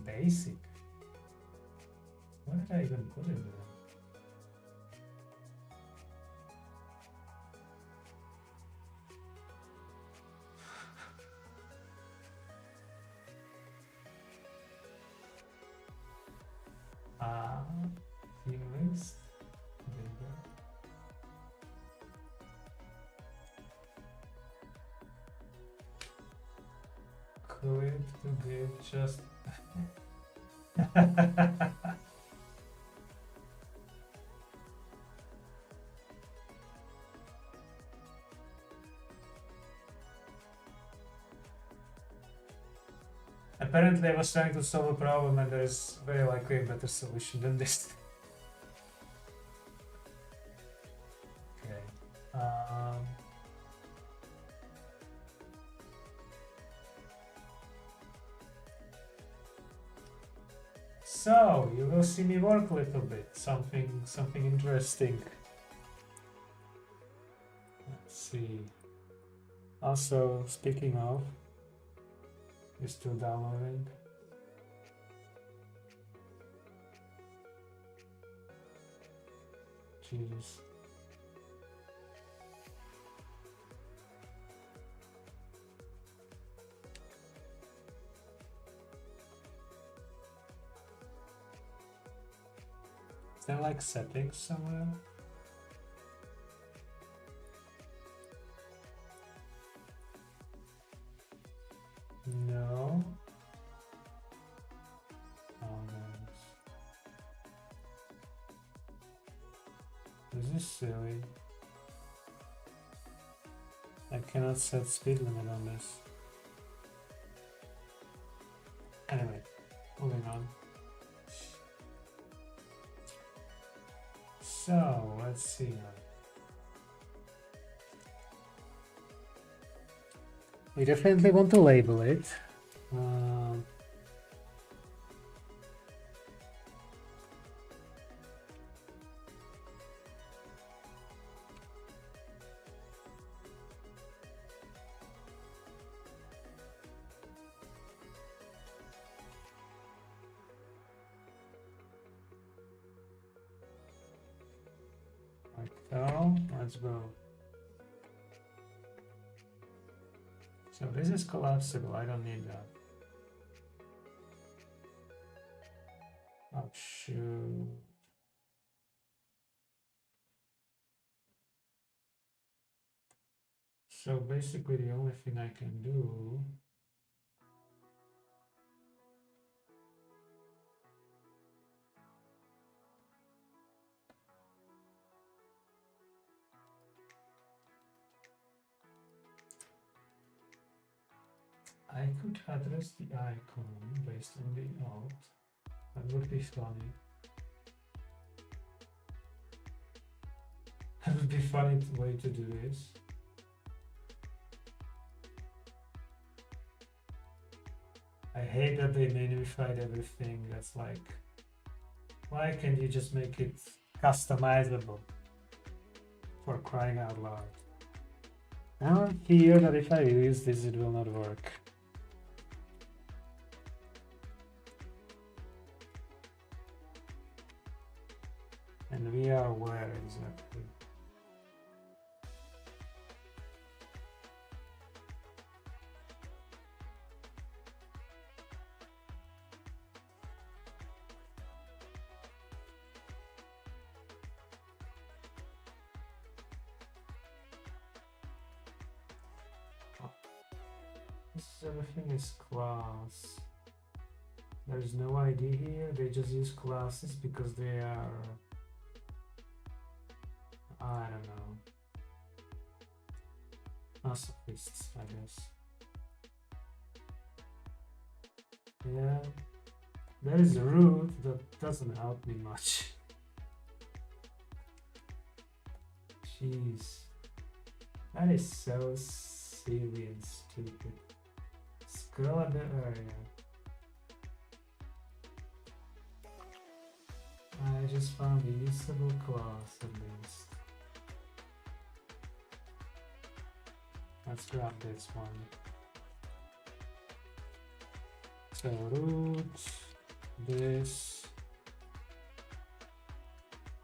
Basic. What did I even put in there? Team list. There you go. Quit to give just. Apparently, I was trying to solve a problem, and there's very likely a better solution than this. Okay. So you will see me work a little bit. Something interesting. Let's see. Also, speaking of. You're still downloading. Jesus. Is there like settings somewhere? No. Oh, no. silly. I cannot set speed limit on this. Anyway, moving on. So, let's see now. We definitely want to label it. Like so, let's go. So this is collapsible, I don't need that. Oh shoot. So basically the only thing I can do I could address the icon based on the alt. That would be funny. That would be funny way to do this. I hate that they minified everything. That's like, why can't you just make it customizable? For crying out loud. Now I fear that if I use this, it will not work. And we are where exactly? Everything is class. There's no ID here, they just use classes because they are, I don't know, masochists, I guess. Yeah, there is a root that doesn't help me much. Jeez, that is so silly and stupid. Scroll at the area. I just found a usable class at least. Let's grab this one. So root, this.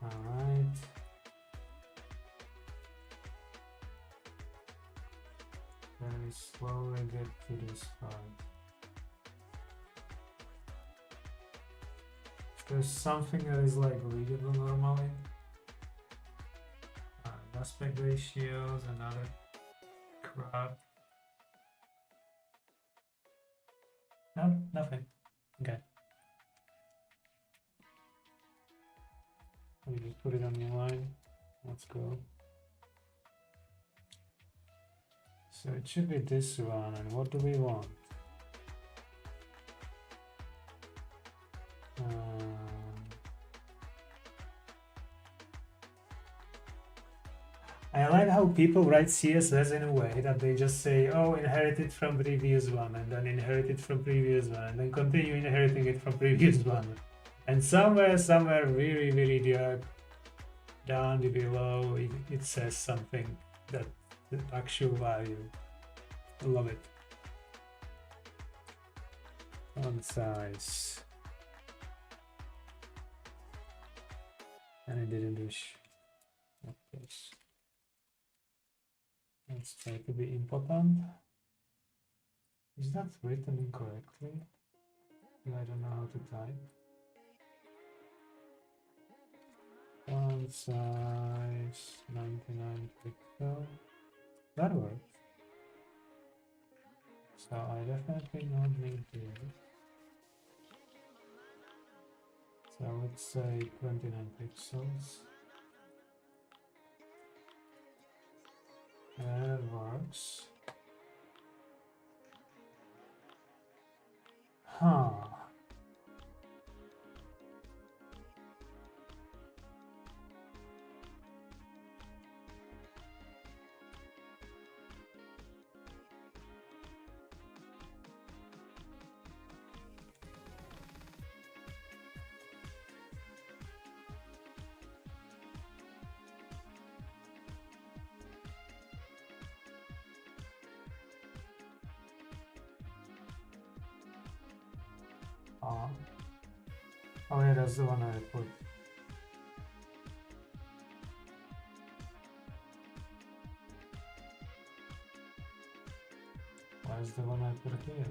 Alright. Very slowly get to this part. There's something that is like readable normally. Aspect ratios and other crap. No, nothing. Okay. Let me just put it on the line. Let's go. So it should be this one, and what do we want? I like how people write CSS in a way that they just say, oh, inherited from previous one, and then inherited from previous one, and then continue inheriting it from previous one. And somewhere, really, really down below, it says something that the actual value. I love it. Font size. And it didn't do of course. Let's try to be important. Is that written incorrectly? I don't know how to type. Font size 99 pixel. That works. So I definitely not need this. So let's say 29 pixels. That works. Huh. Oh. Oh yeah, that's the one I put. Where's the one I put here?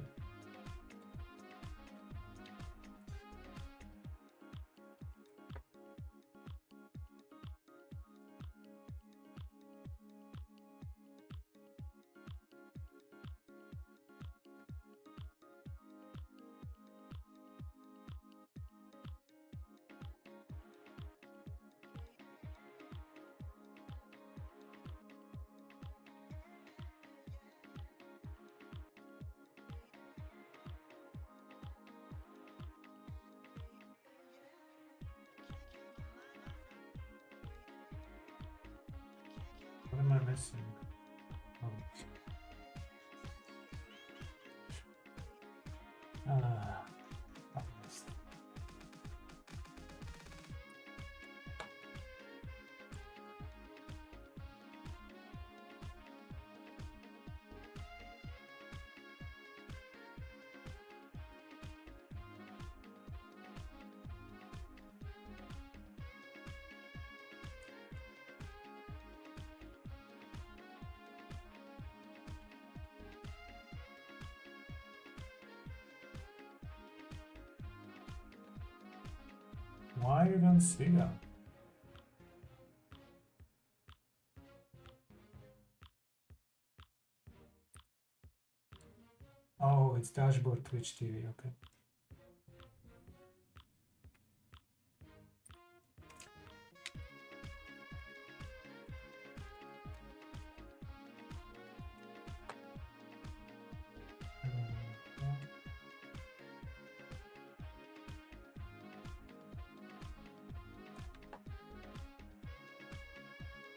What am I missing? Oh. I missed. Why you don't see that? Oh, it's dashboard Twitch TV, okay.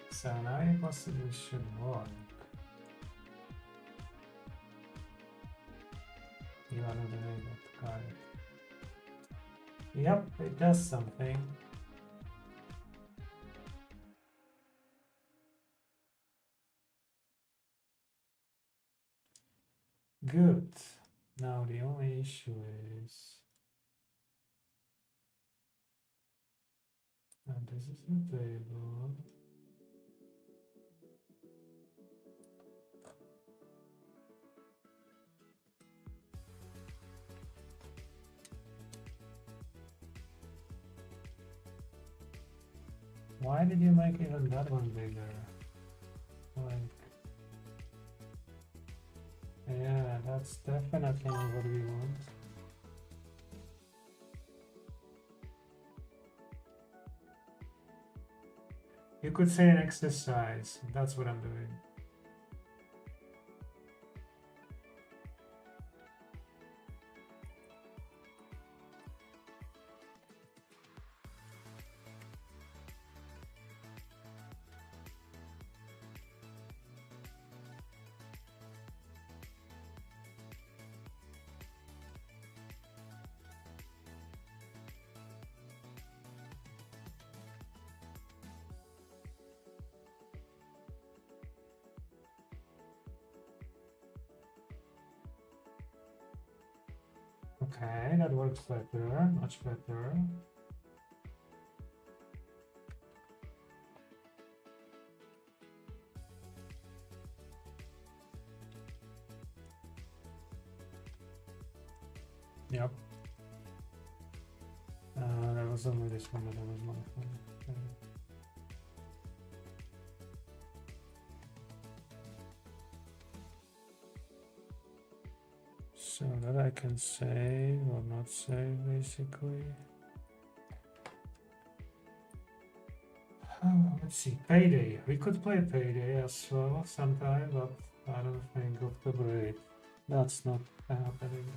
So now it possibly should work. You are not enabled, got it. Yep, it does something. Good. Now the only issue is, and this is the table. Why did you make even that one bigger? Like, yeah, that's definitely not what we want. You could say an exercise. That's what I'm doing. Okay, that works better, much better. Yep. There was only this one that I was modifying. Okay. So that I can save or not save, basically. Oh, Let's see, Payday. We could play Payday as well sometime, but I don't think of the break. That's not happening.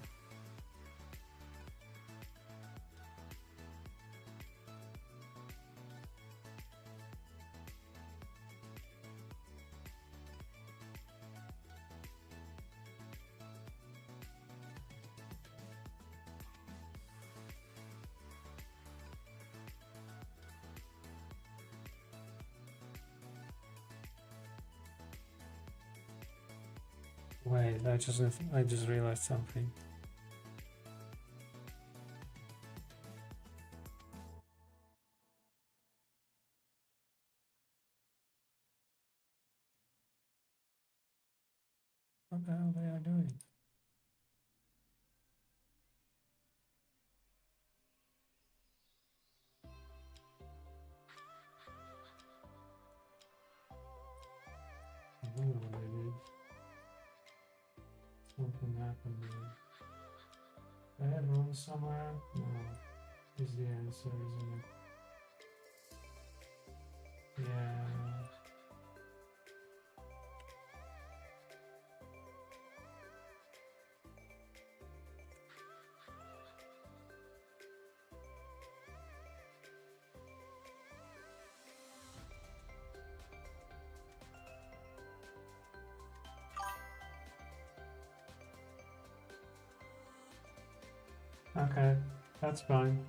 Wait, I just realized something. What the hell they are doing? I don't know what they did. Something happened there. I had room somewhere? No. Is the answer, isn't it? Yeah. Okay, that's fine.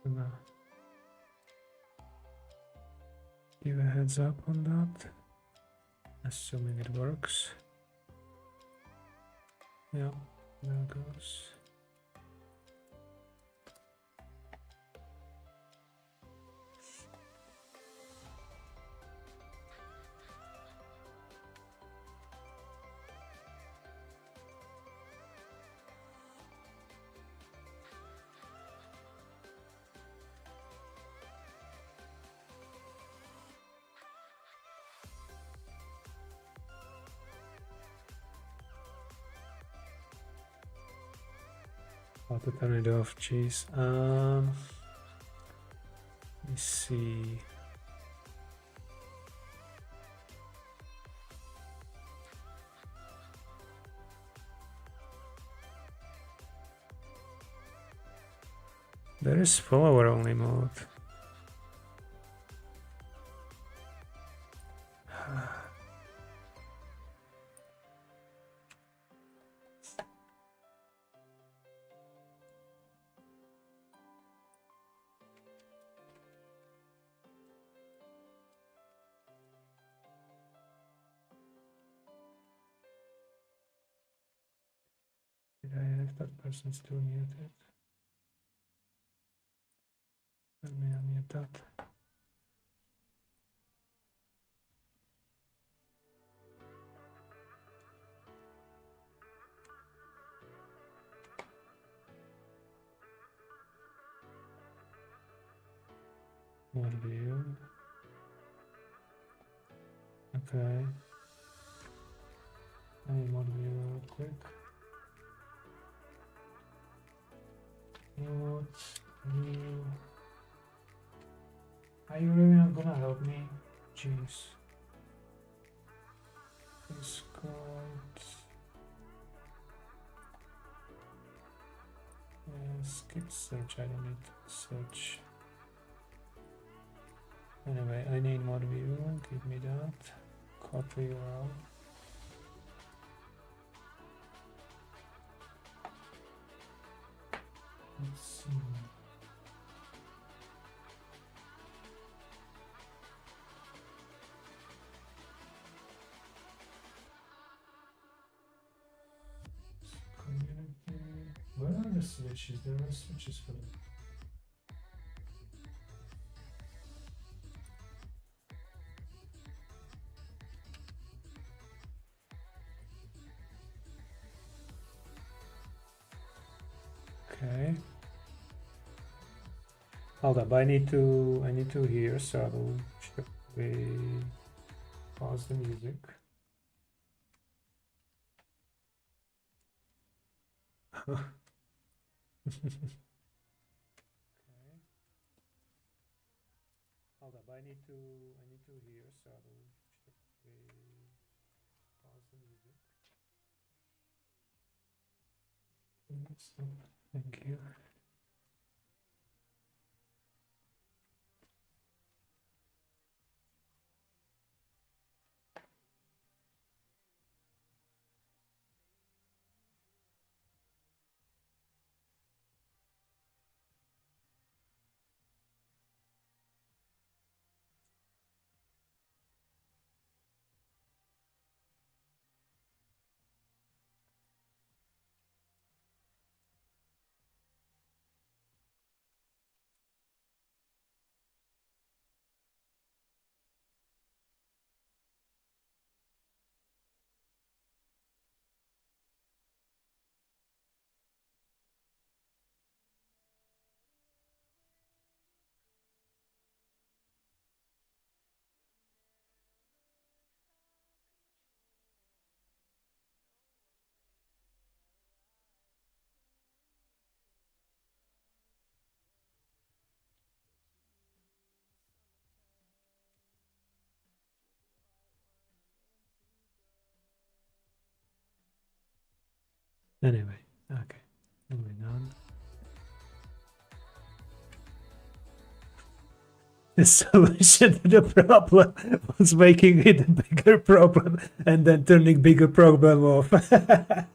Gonna give a heads up on that, assuming it works. Yeah, there it goes. How to turn it off, jeez. Let me see. There is follower only mode. Did I have that person still muted? Let me unmute that. More view. Okay. I need more view real quick. Mute, view. Are you really not gonna help me? Jeez. Discord. Skip search, I don't need to search. Anyway, I need more view, give me that. Copy URL. Let's see. Community. Where are the switches? There are switches for them. Okay. Hold up, I need to hear, so should we pause the music? Okay. Hold up, I need to hear, so should we pause the music? Stop. Thank you. Anyway, okay, moving on. The solution to the problem was making it a bigger problem and then turning bigger problem off. That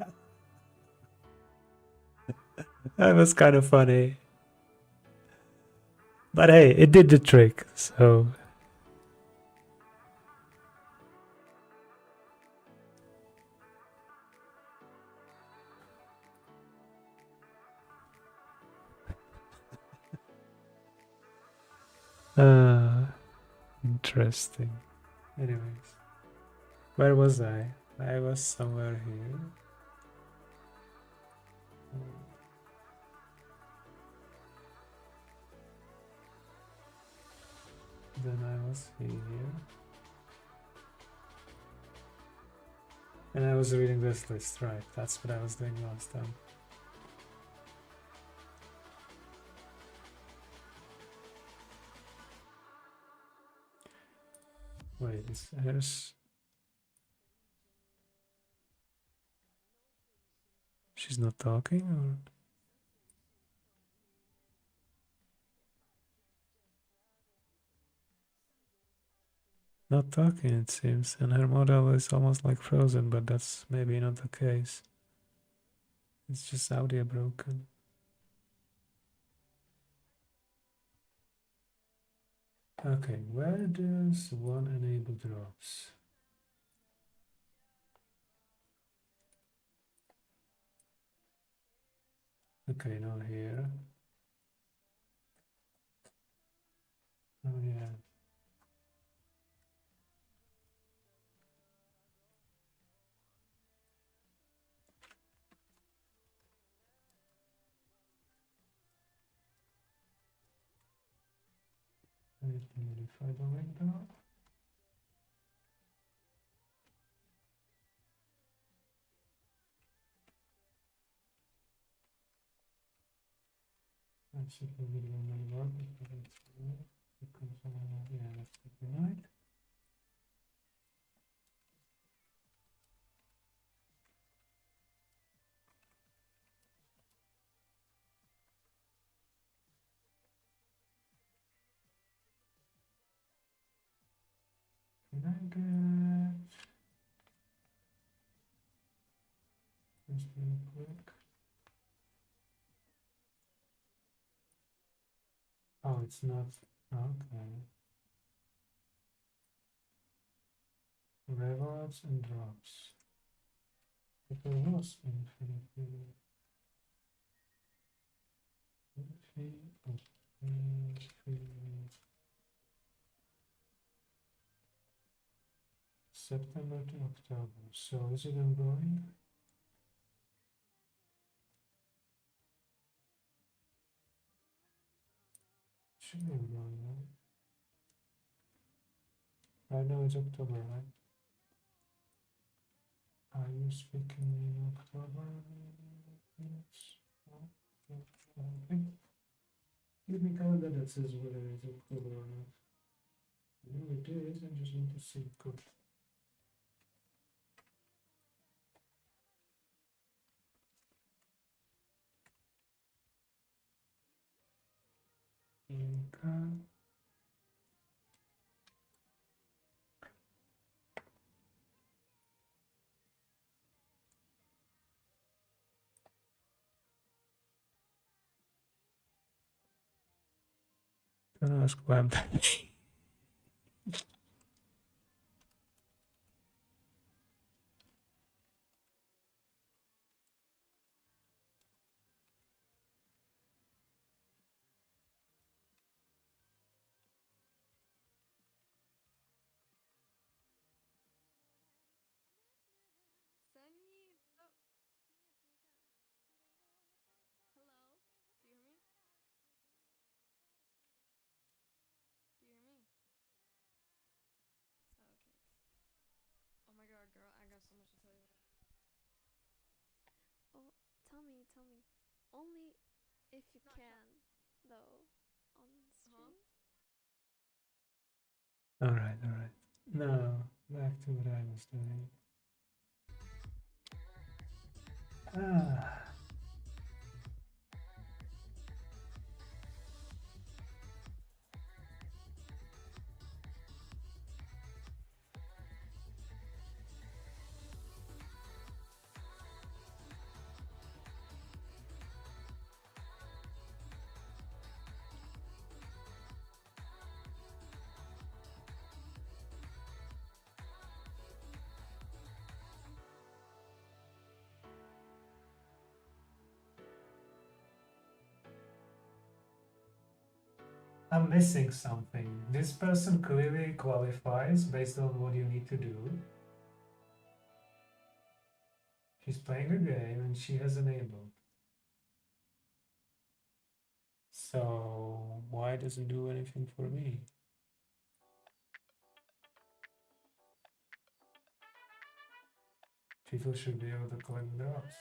was kind of funny. But hey, it did the trick, so. Interesting. Anyways, where was I? I was somewhere here. Then I was here. And I was reading this list, right? That's what I was doing last time. Wait, is hers? She's not talking, or not talking? It seems, and her model is almost like frozen, but that's maybe not the case. It's just audio broken. Okay, where does one enable drops? Okay, not here. Oh yeah. I need to modify the window. That's it, the video may work because yeah, that's the night. Can I get just real quick? Oh, it's not. Okay. Rewards and drops. But there was infinity. September to October. So is it ongoing? Should be ongoing, right? Right now it's October, right? Are you speaking in October? Yes. No? Okay. Give me calendar that says whether it's October or not. I know it is, I just want to see. Good. Inca. Don't ask why I'm Sunny, oh, hello. Do you hear me? Do you hear me? Oh, okay. Oh my god, girl, I got so much to tell you. Oh, tell me. Only if you no, can, though, on stream. All right, all right. Now, back to what I was doing. Ah, I'm missing something. This person clearly qualifies based on what you need to do. She's playing a game and she has enabled. So why does it do anything for me? People should be able to collect drops.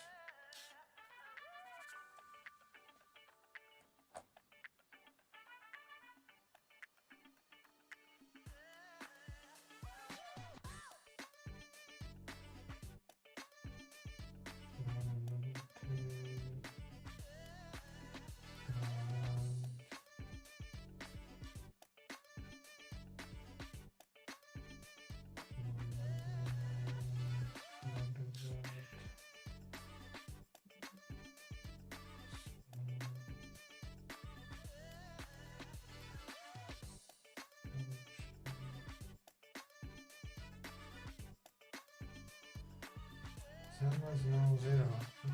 There was no zero.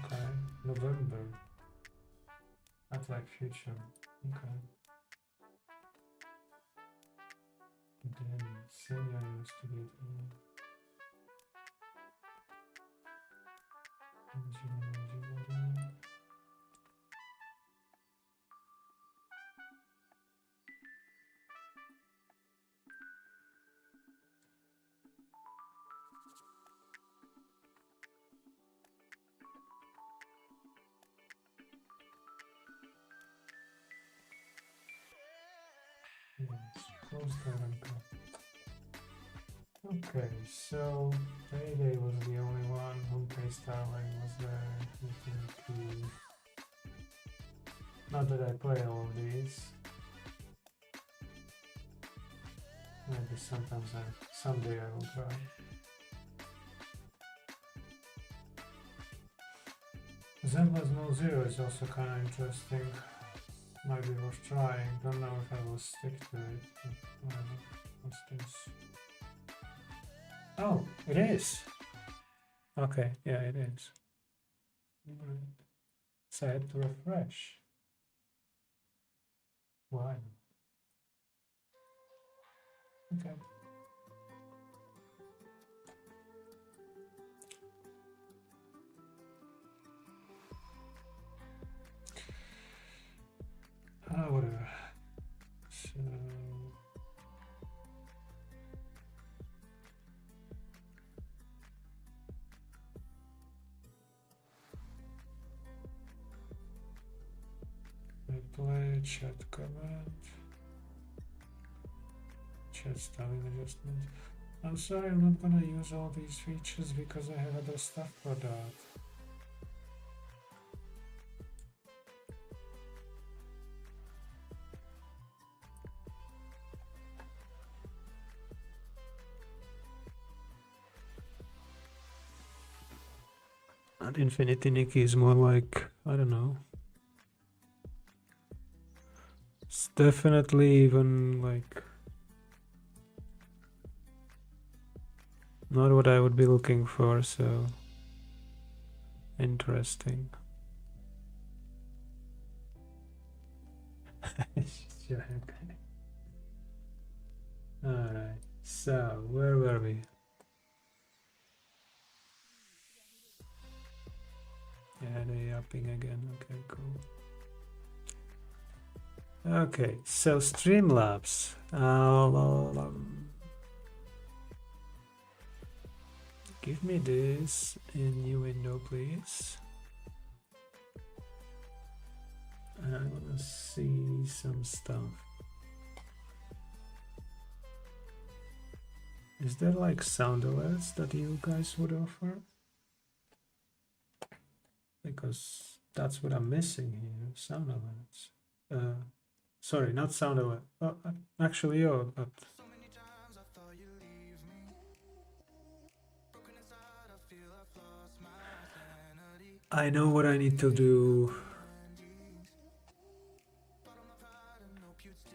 Okay. November. Not like future. Okay. Then Celia used to be close the rank. Okay, so Payday was the only one. Homepage Starline was there. Not that I play all of these. Maybe someday I will try. Zen was no zero is also kind of interesting. Might be worth trying. Don't know if I will stick to it. But whatever. What's this? Oh, it is. Okay, yeah, it is. Right. Set to refresh. Why? Okay. Whatever. So replay, chat comment, chat styling adjustments. I'm sorry, I'm not gonna use all these features because I have other stuff for that. And Infinity Nikki is more like, I don't know. It's definitely even like not what I would be looking for, so interesting. Sure, okay. Alright, so where were we? Yeah, they're upping again. Okay, cool. Okay, so Streamlabs. Give me this in new window, please. I want to see some stuff. Is there like sound alerts that you guys would offer? Because that's what I'm missing here, sound alerts. Sorry, not sound alert. Oh, actually, oh, but I know what I need to do.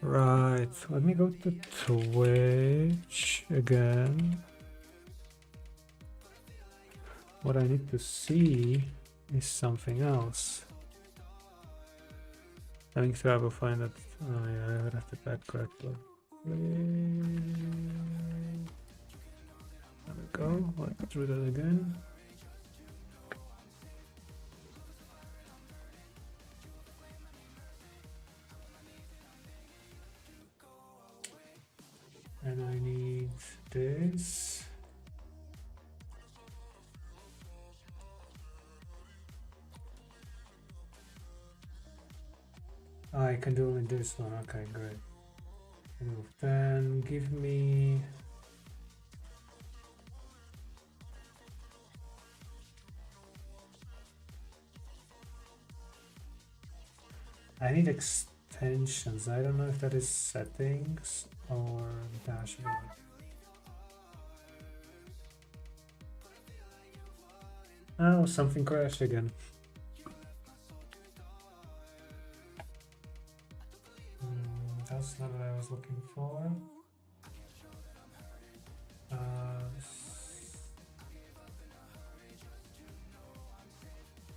Right, let me go to Twitch again. What I need to see is something else. I think so I will find that. Oh yeah, I read it back correctly. There we go. Let's do that again. And I need this. I can do only this one. Okay, great. Then give me. I need extensions. I don't know if that is settings or dashboard. Oh, something crashed again. That's not what I was looking for.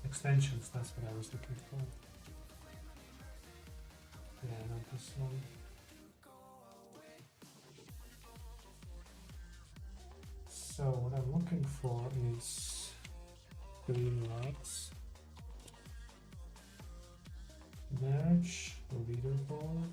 Extensions, that's what I was looking for. Yeah, not this one. So what I'm looking for is green lots. Merge leaderboard.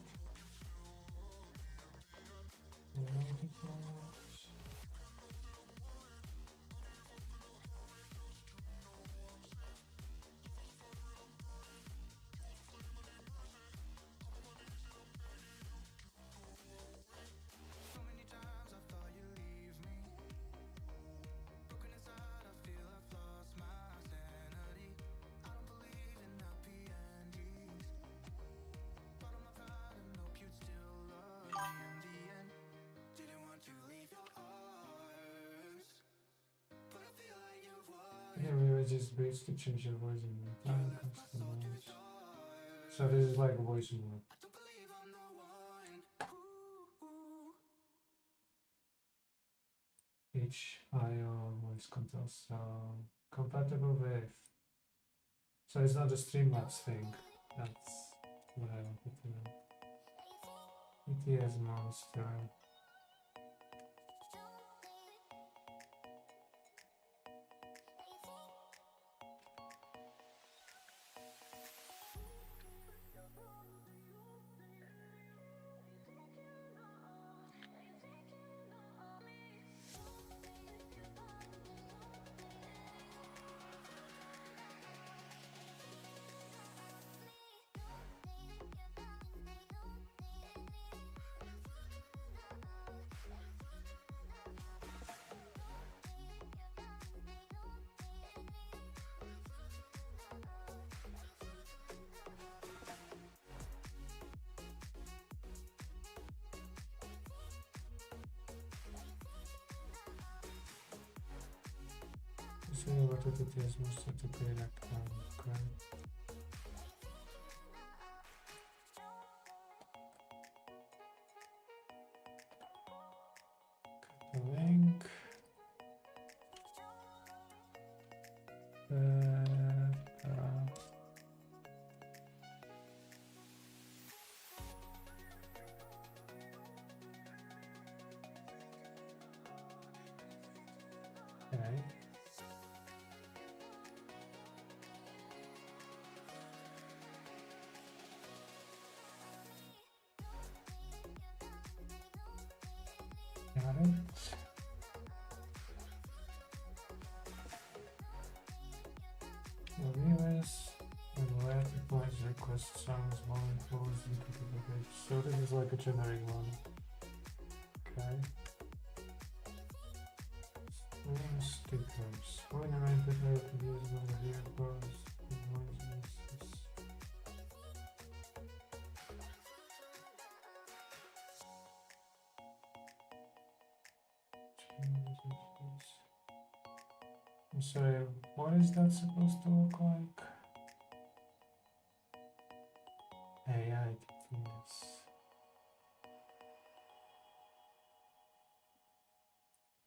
Here we just bridge to change your voice in time, customize So this is like a voice mode. HIO voice control, so compatible with. So it's not a Streamlabs thing. That's what I wanted to know. ETS monster. So what ETS monster to play electron. The link. Okay. Got it. Viewers and where the points request sounds one flows into the page. So this is like a generic one. Okay. Stream stickers. When I ran the video to use the vehicles, I'm sorry, what is that supposed to look like? AI TTS.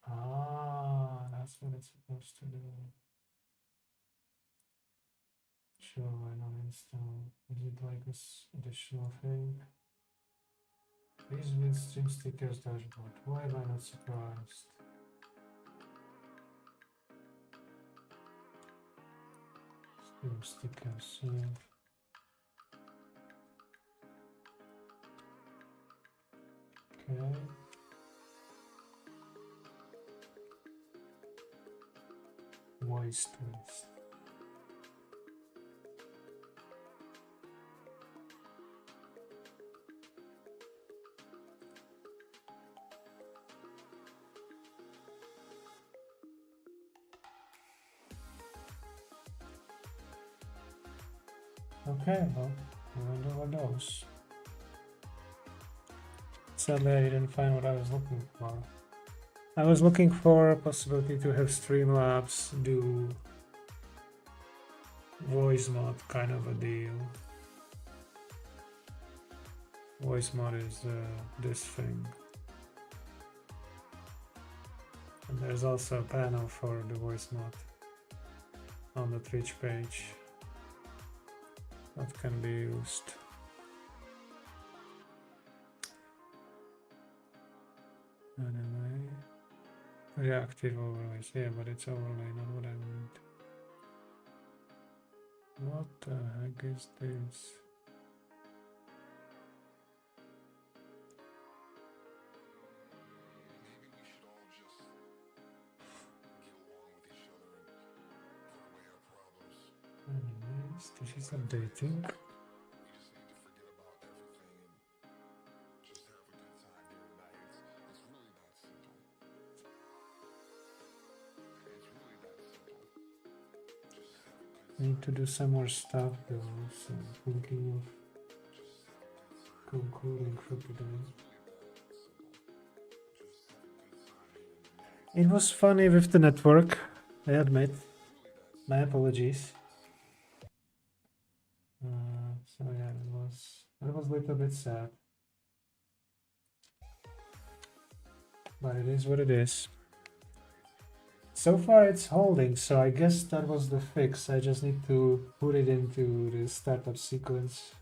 Ah, that's what it's supposed to do. Sure, why not install? Is it like this additional thing? Please with stream stickers dashboard. Why am I not surprised? Stream stickers, yeah. Okay. Voice twist. Okay, well, I wonder what those. Sadly, I didn't find what I was looking for. I was looking for a possibility to have Streamlabs do voice mod kind of a deal. Voice mod is this thing. And there's also a panel for the voice mod on the Twitch page that can be used. Anyway, reactive overlays, yeah, but it's overlay, not what I need. What the heck is this? Anyways, this is updating. Need to do some more stuff though, so I'm thinking of concluding for today. It was funny with the network, I admit. My apologies. So yeah, bit sad. But it is what it is. So far it's holding, so I guess that was the fix. I just need to put it into the startup sequence.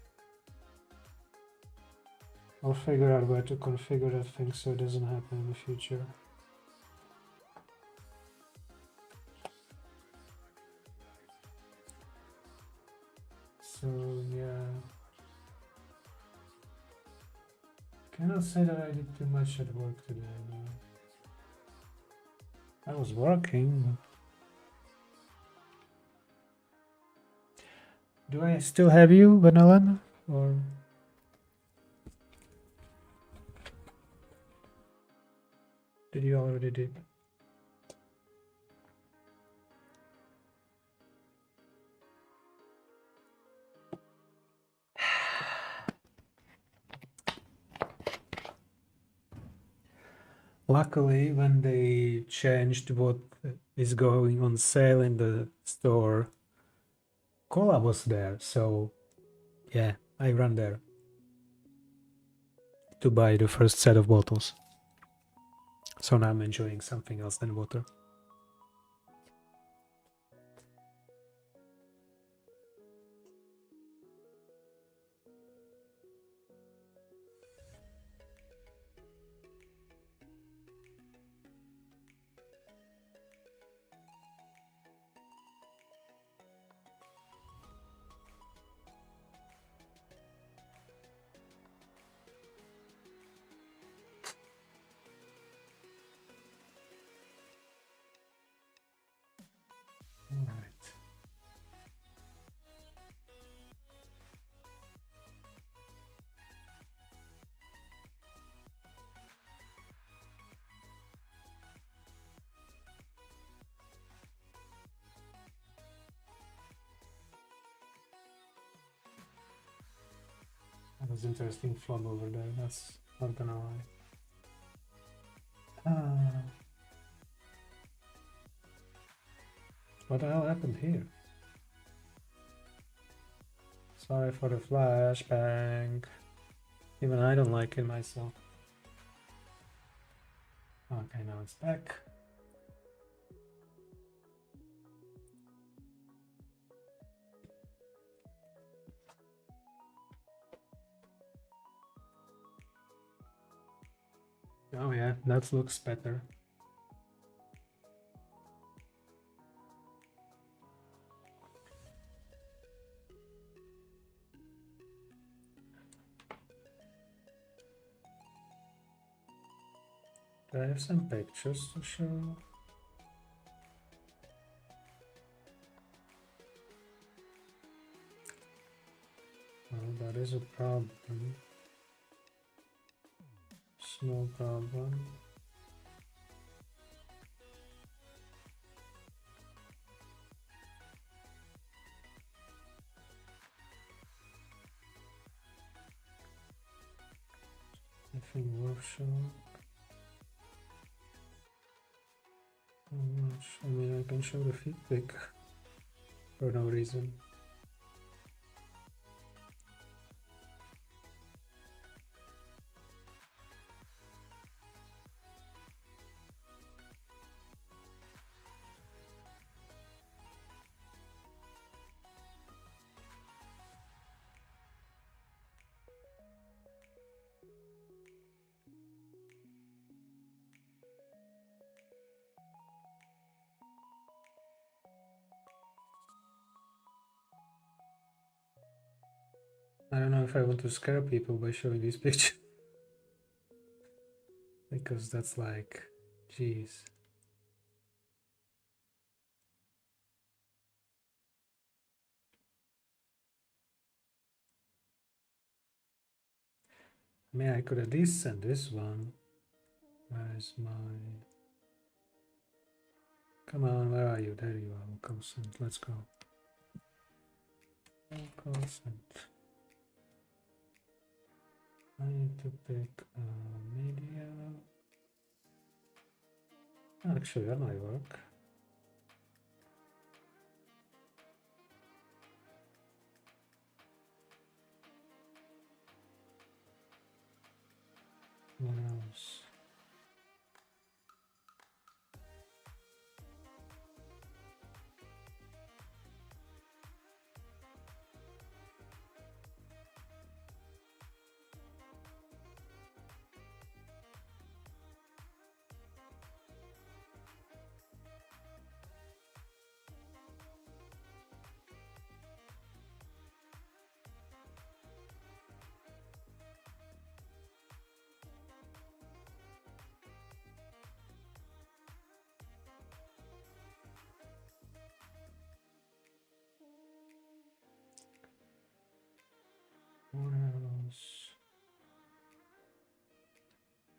I'll figure out where to configure that thing so it doesn't happen in the future. So yeah. Cannot say that I did too much at work today. No. I was working. Do I still have you, Vanillan? Or did you already do? Luckily, when they changed what is going on sale in the store, cola was there. So yeah, I ran there to buy the first set of bottles. So now I'm enjoying something else than water. All right. That was interesting flog over there. That's not gonna lie. What the hell happened here? Sorry for the flashbang. Even I don't like it myself. Okay, now it's back. Oh yeah, that looks better. Do I have some pictures to show? Oh, that is a problem. Small problem. Nothing workshop. How much? I mean, I can show the feed pic for no reason. I don't know if I want to scare people by showing these pictures. Because that's like, geez. I mean, I could at least send this one. Where's my... Come on, where are you? There you are, consent. Let's go. Consent. I need to pick media. Actually, that might work.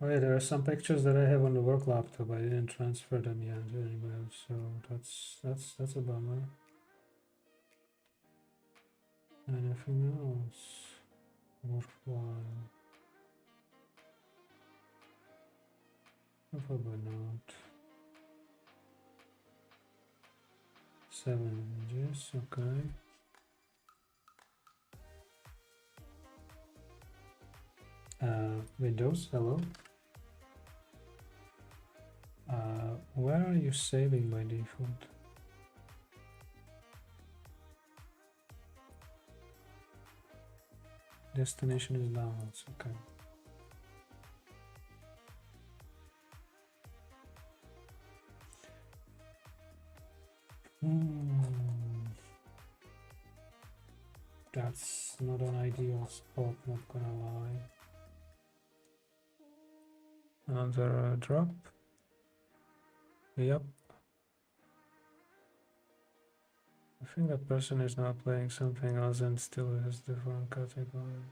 Oh yeah, there are some pictures that I have on the work laptop. I didn't transfer them yet anywhere, so that's a bummer. Anything else worthwhile? Probably not. 7 images, okay. Windows, hello. Where are you saving by default? Destination is downloads, okay. That's not an ideal spot, not gonna lie. Another drop. Yep. I think that person is now playing something else and still has different category.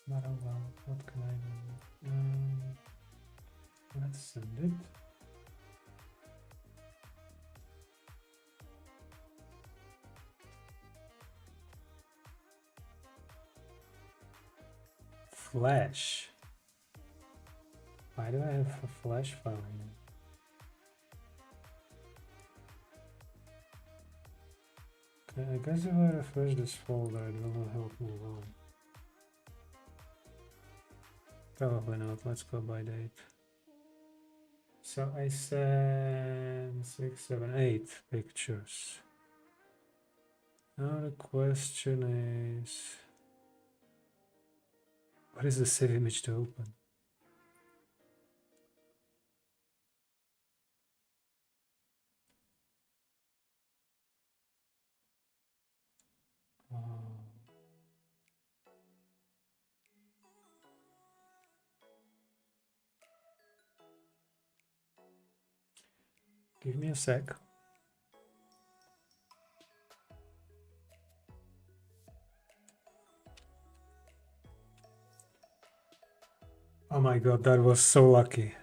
But oh well, what can I do? Let's send it. Flash. Why do I have a flash file here? Okay, I guess if I refresh this folder, it will help me along. Probably not. Let's go by date. So I sent 6, 7, 8 pictures. Now the question is, what is the save image to open? Give me a sec. Oh my god, that was so lucky.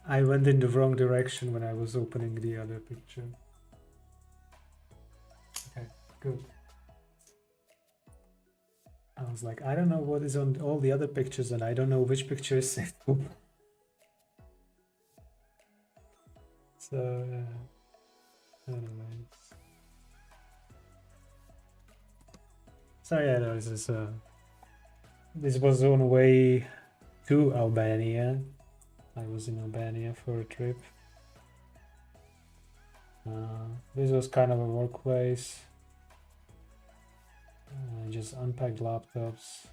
I went in the wrong direction when I was opening the other picture. Okay, good. I was like, I don't know what is on all the other pictures and I don't know which picture is saved. So, anyways. So yeah, this was on the way to Albania. I was in Albania for a trip. This was kind of a workplace. Just unpacked laptops.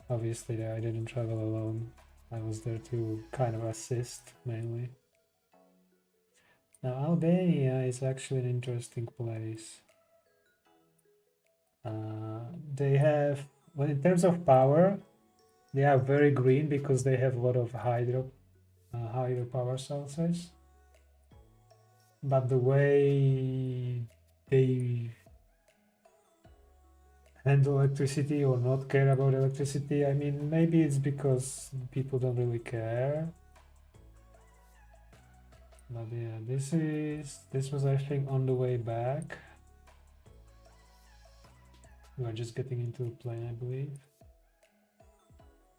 Obviously, I didn't travel alone. I was there to kind of assist mainly. Now, Albania is actually an interesting place. They have, well, in terms of power, they are very green because they have a lot of hydro power sources. But the way they handle electricity or not care about electricity, I mean, maybe it's because people don't really care. But yeah, this was I think on the way back. We are just getting into a plane, I believe.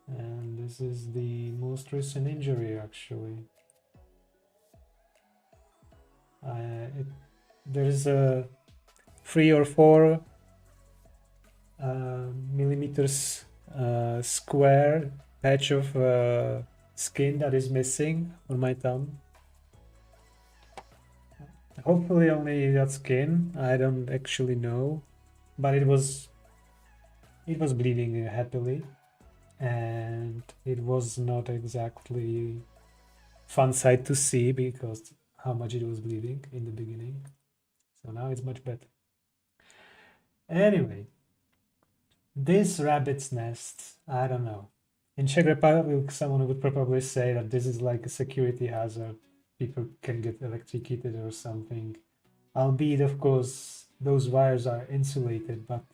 And this is the most recent injury actually. There's a 3 or 4 millimeters square patch of skin that is missing on my thumb. Hopefully only that skin, I don't actually know, but it was bleeding happily, and it was not exactly fun sight to see because how much it was bleeding in the beginning. So now it's much better. Anyway, this rabbit's nest, I don't know. In Czech Republic, someone would probably say that this is like a security hazard. people can get electrocuted or something. Albeit, of course, those wires are insulated, but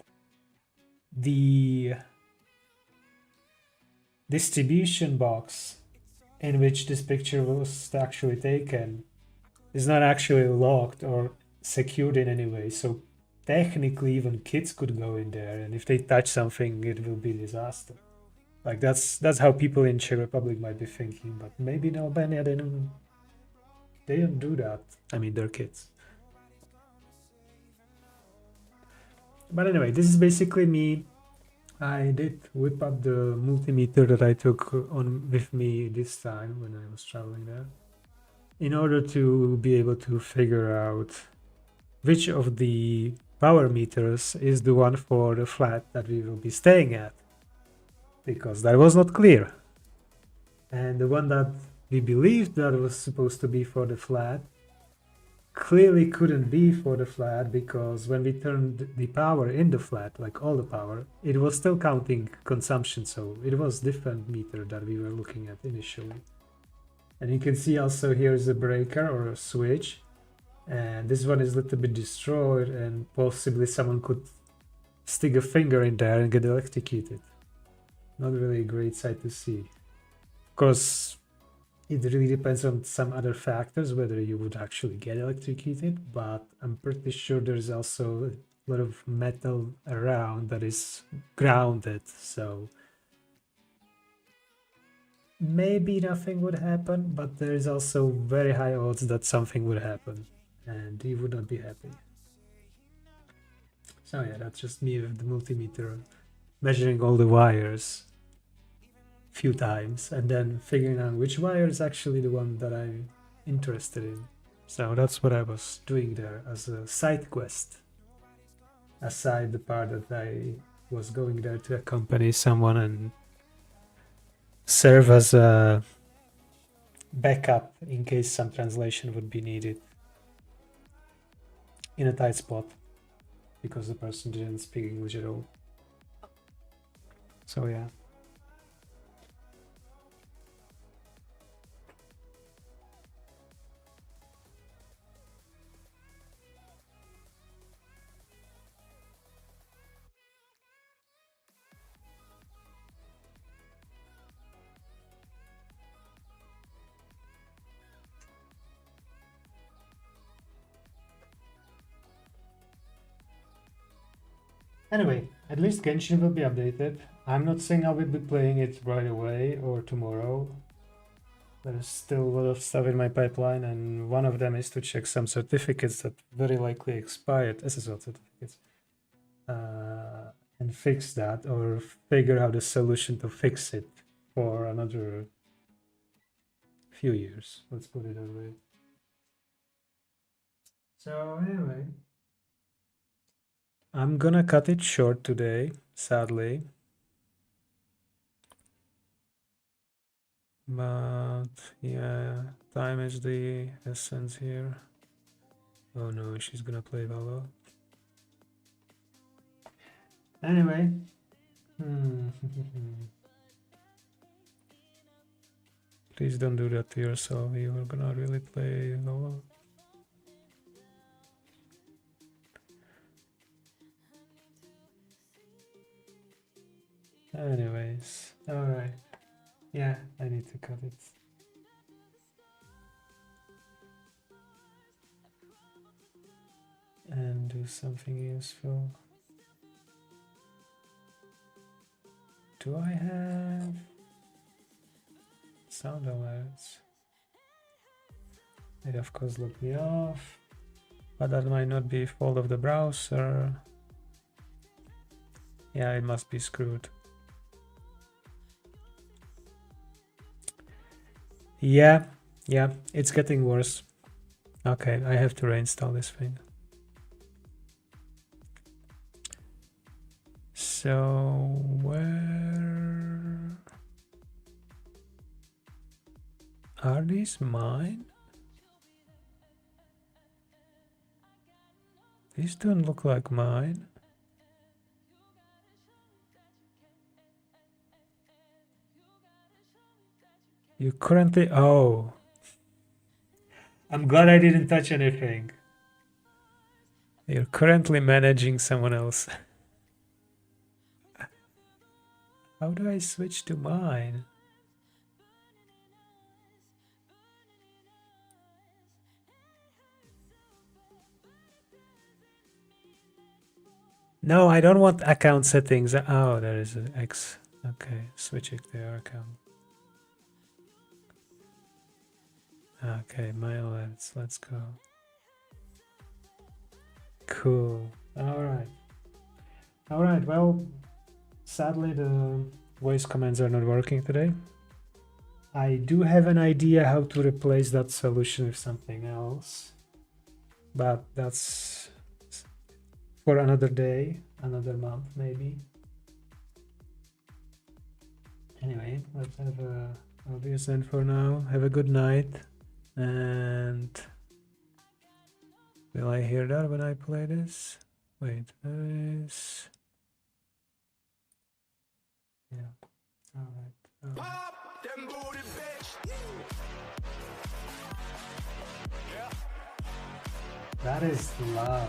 the distribution box in which this picture was actually taken is not actually locked or secured in any way. So technically, even kids could go in there, and if they touch something, it will be disaster. Like that's how people in Czech Republic might be thinking, but maybe in Albania they don't do that. I mean, they're kids. But anyway, this is basically me. I did whip up the multimeter that I took on with me this time when I was traveling there, in order to be able to figure out which of the power meters is the one for the flat that we will be staying at, because that was not clear. And the one that we believed that was supposed to be for the flat clearly couldn't be for the flat, because when we turned the power in the flat, like all the power, it was still counting consumption, so it was different meter that we were looking at initially. And you can see also here is a breaker or a switch, and this one is a little bit destroyed, and possibly someone could stick a finger in there and get electrocuted. Not really a great sight to see. Of course, it really depends on some other factors whether you would actually get electrocuted, but I'm pretty sure there's also a lot of metal around that is grounded, so maybe nothing would happen, but there is also very high odds that something would happen, and you would not be happy. So yeah, that's just me with the multimeter measuring all the wires a few times and then figuring out which wire is actually the one that I'm interested in. So that's what I was doing there as a side quest, aside the part that I was going there to accompany someone and serve as a backup in case some translation would be needed in a tight spot, because the person didn't speak English at all. So yeah. Anyway, at least Genshin will be updated. I'm not saying I will be playing it right away or tomorrow. There's still a lot of stuff in my pipeline, and one of them is to check some certificates that very likely expired, SSL certificates, and fix that, or figure out a solution to fix it for another few years. Let's put it that way. So anyway, I'm gonna cut it short today, sadly. But yeah, time is the essence here. Oh no, she's gonna play Valo. Anyway. Please don't do that to yourself. You are gonna really play Valo. Anyways, alright. Yeah, I need to cut it. And do something useful. Do I have sound alerts? It of course locked me off, but that might not be fault of the browser. Yeah, it must be screwed. Yeah, it's getting worse. Okay, I have to reinstall this thing. So where are these mine? These don't look like mine. You currently, oh, I'm glad I didn't touch anything. You're currently managing someone else. How do I switch to mine? No, I don't want account settings. Oh, there is an X. Okay, switching to your account. Okay, my alerts. Let's go. Cool. All right. All right. Well, sadly, the voice commands are not working today. I do have an idea how to replace that solution with something else, but that's for another day, another month, maybe. Anyway, let's have a obvious end for now. Have a good night. And will I hear that when I play this? Wait, there is. Yeah. All right. Pop them booty, bitch. That is loud.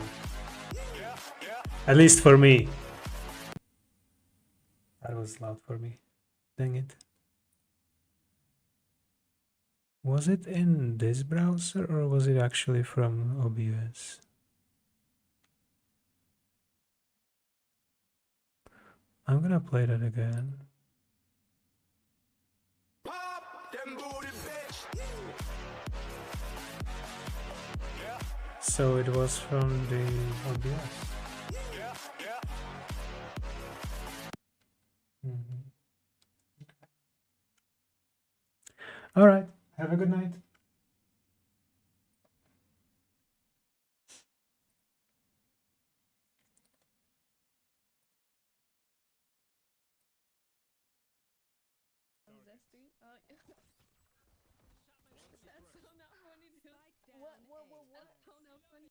At least for me. That was loud for me. Dang it. Was it in this browser or was it actually from OBS? I'm gonna play that again. Pop them booty, bitch. So it was from the OBS. Mhm. All right. Have a good night. Zesty.